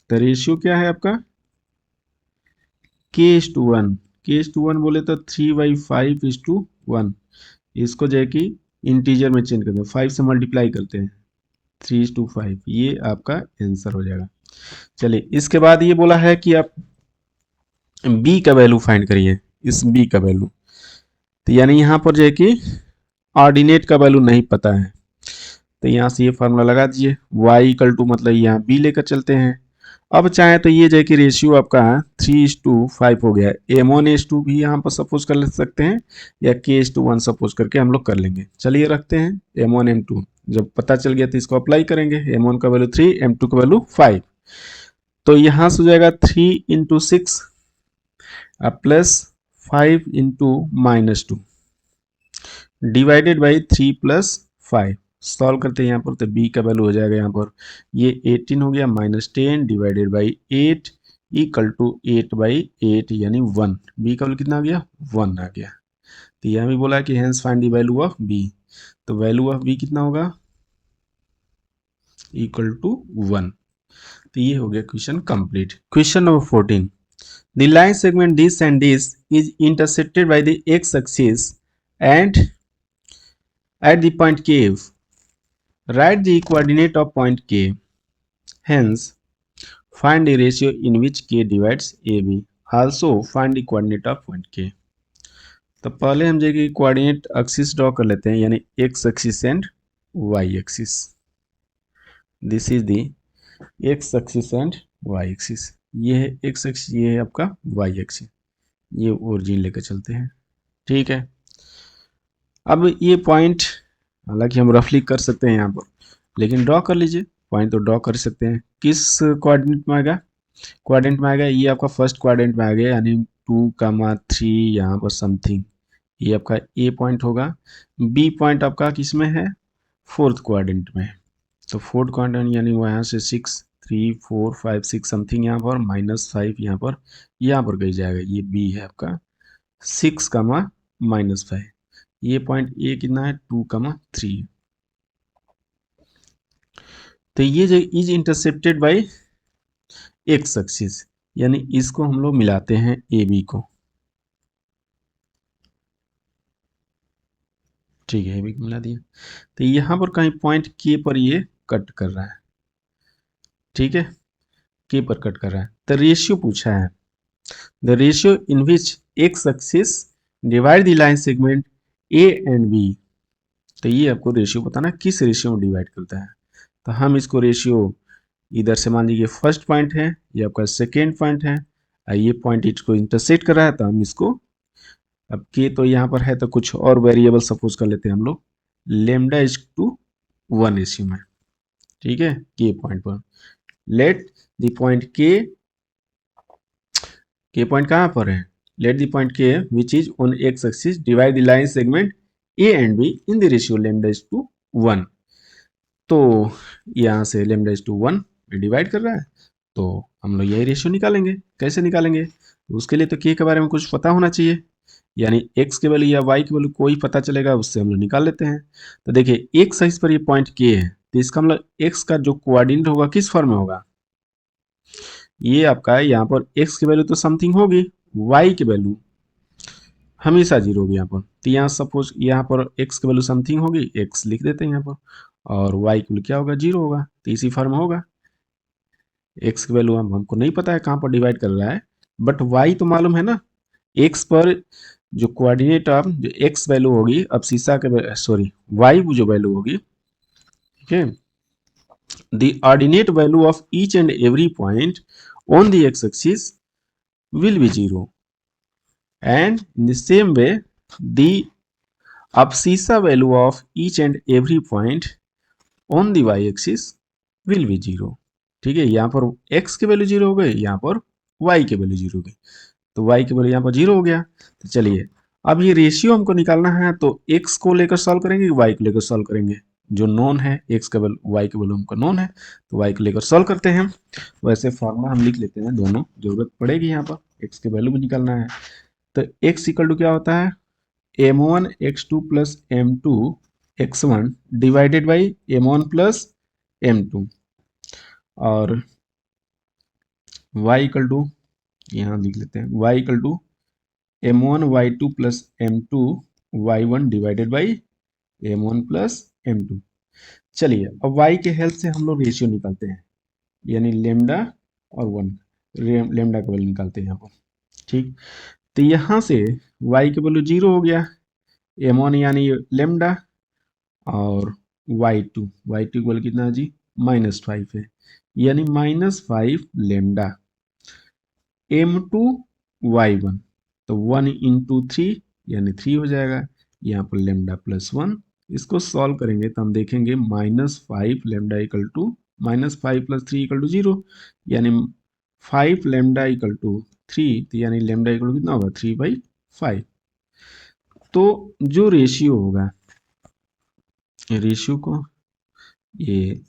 तो रेशियो क्या है आपका k/1, k/1 बोले तो 3/5:1, इसको जो है कि इंटीजर में चेंज करते हैं, 5 से मल्टीप्लाई करते हैं, 3:5, ये आपका आंसर हो जाएगा। चलिए इसके बाद ये बोला है कि आप b का वैल्यू फाइंड करिए, इस b का वैल्यू, तो यानी यहाँ पर जो है कि ऑर्डिनेट का वैल्यू नहीं पता है, तो यहाँ से ये फार्मूला लगा दीजिए, y इक्वल टू मतलब यहाँ b लेकर चलते हैं। अब चाहे तो ये जो है कि रेशियो आपका 3:5 हो गया, m1:2 भी यहाँ पर सपोज कर सकते हैं, या k/1 सपोज करके हम लोग कर लेंगे। चलिए रखते हैं m1 m2, जब पता चल गया तो इसको अप्लाई करेंगे, m1 का वैल्यू 3, m2 का वैल्यू 5, तो यहाँ से हो जाएगा 3 × 6 प्लस 5 × -2 डिवाइडेड बाई 3 + 5। सॉल्व करते हैं यहाँ पर, तो b का वैल्यू हो जाएगा यहाँ पर ये 18 हो गया, -10 डिवाइडेड बाई 8 इक्वल टू 8/8 यानी 1। b का वैल्यू कितना आ गया 1 आ गया। तो यहाँ भी बोला है कि hence find the value of b, तो वैल्यू ऑफ b कितना होगा इक्वल टू 1। तो ये हो गया question complete. Question number 14, the line segment this and this is intersected by the x axis and at the point K, write the coordinate of point K. Hence, find the ratio in which K divides AB. Also, find the coordinate of point K. तो पहले हम जो कि coordinate axis draw कर लेते हैं, यानी x axis and y axis. This is the x axis and y axis, ये है x एक्सिस, ये है आपका y एक्सिस, ये ओरिजिन लेकर चलते हैं। ठीक है, अब ये पॉइंट हालांकि हम रफली कर सकते हैं यहाँ पर, लेकिन ड्रॉ कर लीजिए, पॉइंट तो ड्रॉ कर सकते हैं। किस कोऑर्डिनेट में आएगा, कोऑर्डिनेट में आएगा ये आपका फर्स्ट कोऑर्डिनेट में आ गया, यानी 2,3 यहाँ पर समथिंग, ये आपका ए पॉइंट होगा। बी पॉइंट आपका किस में है, फोर्थ कोऑर्डिनेट में, तो फोर्थ कोऑर्डिनेट यानी वो यहाँ से 6, 3, 4, 5, 6 समथिंग यहाँ पर, -5 यहाँ पर कहीं जाएगा, ये बी है आपका 6, -5। ये पॉइंट ए कितना है 2,3, तो ये जो is intercepted bye x axis, यानी इसको हम लोग मिलाते हैं ए बी को। ठीक है, ए बी को मिला दिया, तो यहाँ पर कहीं पॉइंट के पर ये कट कर रहा है। ठीक है, के पर कट कर रहा है, तो रेशियो पूछा है, the ratio in which X axis divide the line segment A and B, तो ये आपको रेशियो बताना किस रेशियो में डिवाइड करता है। तो हम इसको रेशियो इधर से मान लीजिए फर्स्ट पॉइंट है, ये आपका सेकेंड पॉइंट है, ये पॉइंट इसको इंटरसेक्ट कर रहा है, तो हम इसको, अब के तो यहाँ पर है तो कुछ और वेरिएबल सपोज कर लेते हैं हम लोग, λ/1 रेशियो में। ठीक है, के पॉइंट पर let the point K point कहाँ पर है, let the point K which is on x axis divide the line segment A and B in the ratio λ/1। तो यहाँ से λ/1 डिवाइड कर रहा है, तो हम लोग यही रेशियो निकालेंगे। कैसे निकालेंगे, उसके लिए तो के के बारे में कुछ पता होना चाहिए, यानी x के वैल्यू या y के वैल्यू कोई पता चलेगा, उससे हम लोग निकाल लेते हैं। तो देखिए x एक्सिस पर ये पॉइंट के है, तो इसका मतलब x का जो कोऑर्डिनेट होगा किस फॉर्म में होगा, ये आपका यहाँ पर x की वैल्यू तो समथिंग होगी, y की वैल्यू हमेशा जीरो होगी यहाँ पर। तो यहाँ सपोज यहाँ पर x की वैल्यू समथिंग होगी, x लिख देते हैं यहाँ पर, और y की वैल्यू क्या होगा, जीरो होगा। तो इसी फॉर्म में होगा। x की वैल्यू हमको नहीं पता है कहाँ पर डिवाइड कर रहा है, बट y तो मालूम है ना। x पर जो कोऑर्डिनेट ऑफ जो x वैल्यू होगी, अब शीशा के सॉरी y जो वैल्यू होगी, ठीक है, the ordinate value of each and every point on the x-axis will be 0, and in the same way the abscissa value of each and every point on the y-axis will be 0। ठीक है, यहाँ पर x की value 0 हो गई, यहाँ पर y की वैल्यू 0 हो गई, तो y की वैल्यू यहाँ पर 0 हो गया। तो चलिए अब ये रेशियो हमको निकालना है, तो x को लेकर सॉल्व करेंगे, y को लेकर सॉल्व करेंगे। जो नोन है x का वैल्यू, y की वैल्यू हमको नोन है, तो y को लेकर सॉल्व करते हैं। वैसे फॉर्मूला हम लिख लेते हैं, दोनों जरूरत पड़ेगी यहाँ पर, x की वैल्यू भी निकालना है। तो x इक्वल टू क्या होता है, m1 x2 plus m2 x1 divided by m1 plus m2, और y इक्वल टू यहाँ लिख लेते हैं, y equal to m1 y2 plus m2 y1 divided by m1 plus m2। चलिए अब y के हेल्प से हम लोग रेशियो निकालते हैं, यानी लेमडा और 1 लेमडा का वैल्यू निकालते हैं यहाँ पर। ठीक, तो यहाँ से y के वैल्यू 0 हो गया, m1 यानी लेमडा, और y2 की वैल्यू कितना है जी, -5 है, यानी -5 लेमडा m2 y1, तो 1 इंटू 3 यानी 3 हो जाएगा। यहाँ पर लेमडा प्लस 1, इसको सॉल्व करेंगे तो हम देखेंगे -5 lambda equal to -5 plus 3 equal to 0, यानी 5 लेमडा इक्वल टू 3, तो यानी लेमडा इक्वल टू कितना होगा, 3/5। तो जो रेशियो होगा, रेशियो को ये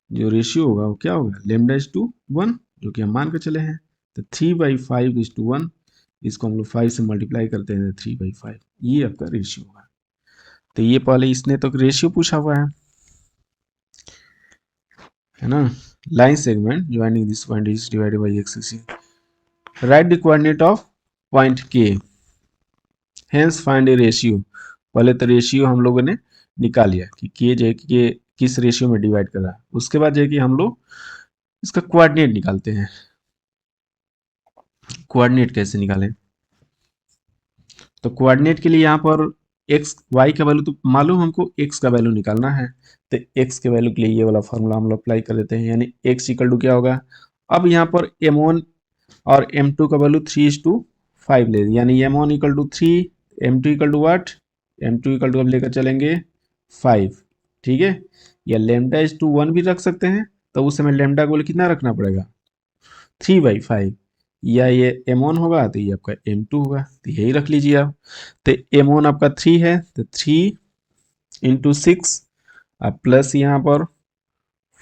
जो रेशियो होगा वो क्या होगा, लेमडा इज टू 1, जो कि हम मान के चले हैं। तो 3/5 इज टू 1, इसको हम लोग 5 से मल्टीप्लाई करते हैं, 3/5, ये आपका रेशियो होगा। तो ये पहले इसने तो रेशियो पूछा हुआ है ना। Line segment joining this point is divided by x axis, right the coordinate of point k, hence find A ratio. पहले तो रेशियो हम लोगों ने निकाल लिया कि k जो है कि किस रेशियो में डिवाइड कर रहा है, उसके बाद जो है कि हम लोग इसका कोऑर्डिनेट निकालते हैं। कोऑर्डिनेट कैसे निकालें, तो कोऑर्डिनेट के लिए यहाँ पर x y का वैल्यू तो मालूम, हमको x का वैल्यू निकालना है, तो x के वैल्यू के लिए ये वाला फॉर्मूला हम लोग अप्लाई कर देते हैं, यानी x इक्वल टू क्या होगा, अब यहाँ पर m1 और m2 का वैल्यू 3:5 ले, यानी m1 equal to 3, m2 equal to what, m2 equal to अब लेकर चलेंगे 5, ठीक है, या लेमडा इज टू 1 भी रख सकते हैं, तो उस समय लेमडा का वैल्यू कितना रखना पड़ेगा, 3/5, या ये m1 होगा तो ये आपका m2 होगा, तो यही रख लीजिए आप। तो m1 आपका 3 है, तो 3 इंटू 6 प्लस यहाँ पर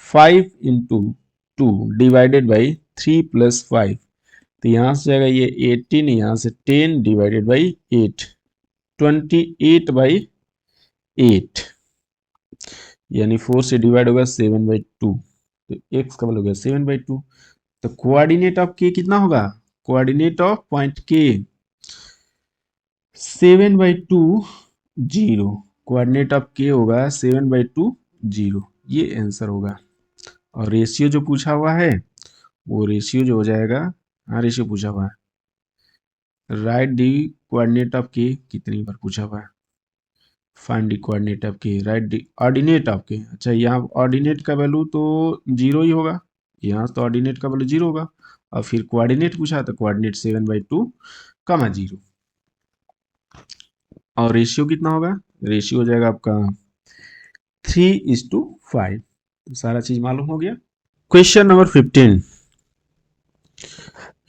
5 इंटू 2 डिवाइडेड बाई 3 प्लस 5, तो यहाँ से जाएगा ये 18, यहाँ से 10 डिवाइडेड बाई 8, 28/8, यानी 4 से डिवाइड होगा 7/2, तो x का वैल्यू होगा 7/2। तो कोऑर्डिनेट ऑफ k कितना होगा, coordinate of point k 7/2 0, coordinate of k होगा 7/2 0, ये आंसर होगा। और रेशियो जो पूछा हुआ है वो रेशियो जो हो जाएगा, हाँ रेशियो पूछा हुआ है, right the coordinate of k, कितनी बार पूछा हुआ है, find the coordinate of k, right the ordinate of k। अच्छा यहाँ ऑर्डिनेट का वैल्यू तो 0 ही होगा, यहाँ तो ऑर्डिनेट का वैल्यू 0 होगा, और फिर कोऑर्डिनेट पूछा तो कोऑर्डिनेट 7/2, 0, और रेशियो कितना होगा, रेशियो हो जाएगा आपका 3:5। तो सारा चीज मालूम हो गया। Question number 15,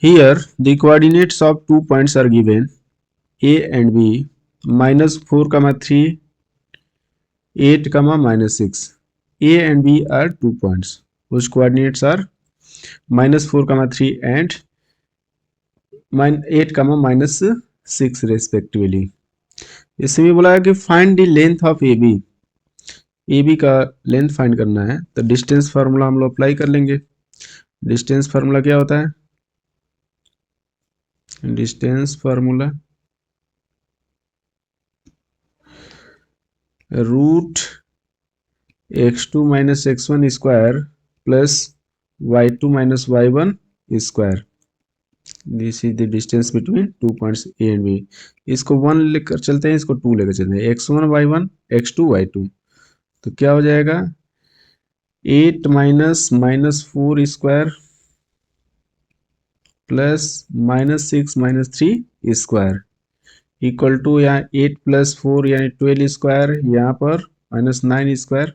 here the coordinates of 2 points are given a and b, -4, 3, 8, -6। a and b are 2 points whose coordinates are -4, 3 and 8, -6 respectively. इसमें बोला है कि find the length of A B का लेंथ फाइंड करना है, तो डिस्टेंस फार्मूला हम लोग अप्लाई कर लेंगे। डिस्टेंस फार्मूला क्या होता है, distance formula root x2 minus x1 square plus y2 minus y1 square. This is the distance between 2 points A and B. इसको 1 लेकर चलते हैं, इसको 2 लेकर चलते हैं, x1 y1 x2 y2। तो क्या हो जाएगा 8 minus 4 square plus -6 - 3 square equal to यहाँ 8 + 4 यानी 12 स्क्वायर, यहाँ पर -9 स्क्वायर।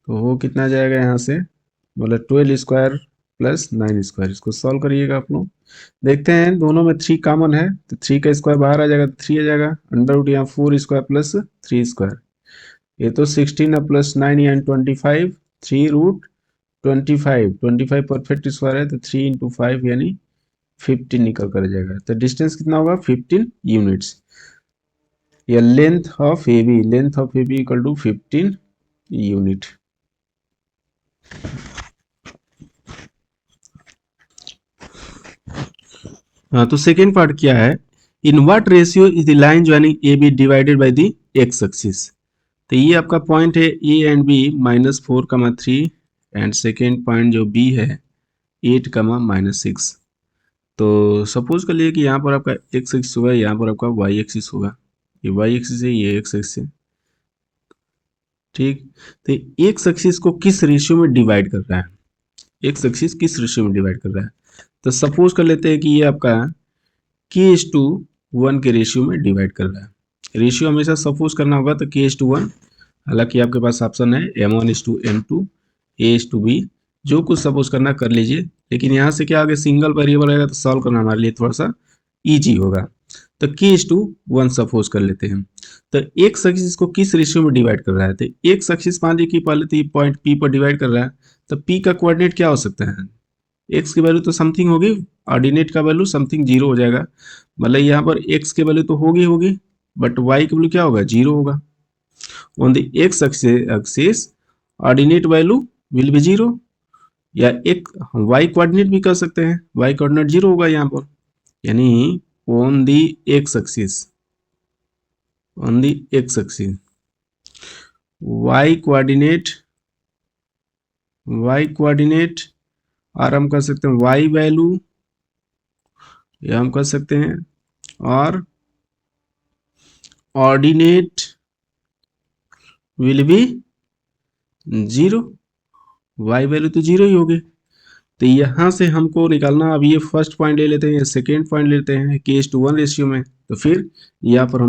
तो वो कितना जाएगा यहाँ से, बोला 12 स्क्वायर प्लस 9 स्क्वायर। इसको सॉल्व करिएगा आप लोग। देखते हैं दोनों में 3 कॉमन है, तो 3 का स्क्वायर बाहर आ जाएगा तो 3 आ जाएगा। अंडर रूट यहाँ 4 स्क्वायर प्लस 3 स्क्वायर, ये तो 16 प्लस 9 यानी 25, 3 रूट 25 परफेक्ट स्क्वायर है तो 3 × 5 यानी 15 निकल कर जाएगा। तो डिस्टेंस कितना होगा 15 यूनिट्स। या length of A B equal to 15 unit. हाँ, तो सेकेंड पार्ट क्या है, in what ratio is the line joining A B divided by the X axis. तो ये आपका पॉइंट है A and B -4, 3 and second point जो बी है 8, -6। तो सपोज कर लिए कि यहाँ पर आपका एक्स एक्सिस होगा, यहाँ पर आपका वाई एक्सिस होगा, ये वाई एक्सिस है, ये एक्स एक्सिस है, ठीक। तो एक्स एक्सिस को किस रेशियो में डिवाइड कर रहा है, एक्स एक्सिस किस रेशियो में डिवाइड कर रहा है। तो सपोज कर लेते हैं कि ये आपका k/1 के रेशियो में डिवाइड कर रहा है। रेशियो हमेशा सपोज करना होगा, तो k/1, हालांकि आपके पास ऑप्शन है m1:m2 a/b, जो कुछ सपोज करना कर लीजिए। लेकिन यहाँ से क्या आगे सिंगल वेरिएबल रहेगा तो सॉल्व करना हमारे लिए थोड़ा सा इजी होगा। तो k/1 सपोज कर लेते हैं। तो एक्स एक्सिस को किस रेशियो में डिवाइड कर रहा है, तो एक्स एक्सिस मान लीजिए कि पहले तो ये पॉइंट P पर डिवाइड कर रहा है, तो P का कोऑर्डिनेट क्या हो सकता है, एक्स की वैल्यू तो समथिंग होगी, ऑर्डिनेट का वैल्यू समथिंग 0 हो जाएगा। मतलब यहाँ पर एक्स की वैल्यू तो होगी, बट वाई की वैल्यू क्या होगा, 0 होगा। On the X axis ordinate value will be 0, या एक वाई कोऑर्डिनेट भी कर सकते हैं, वाई कोऑर्डिनेट 0 होगा यहाँ पर, यानी on the X axis Y coordinate, और हम कर सकते हैं वाई वैल्यू, या हम कर सकते हैं और ordinate will be 0, Y value तो 0 ही होगी। तो यहाँ से हमको निकालना, अब ये फर्स्ट पॉइंट ले लेते हैं, सेकेंड पॉइंट लेते हैं k/1 रेशियो में। तो फिर यहाँ पर हम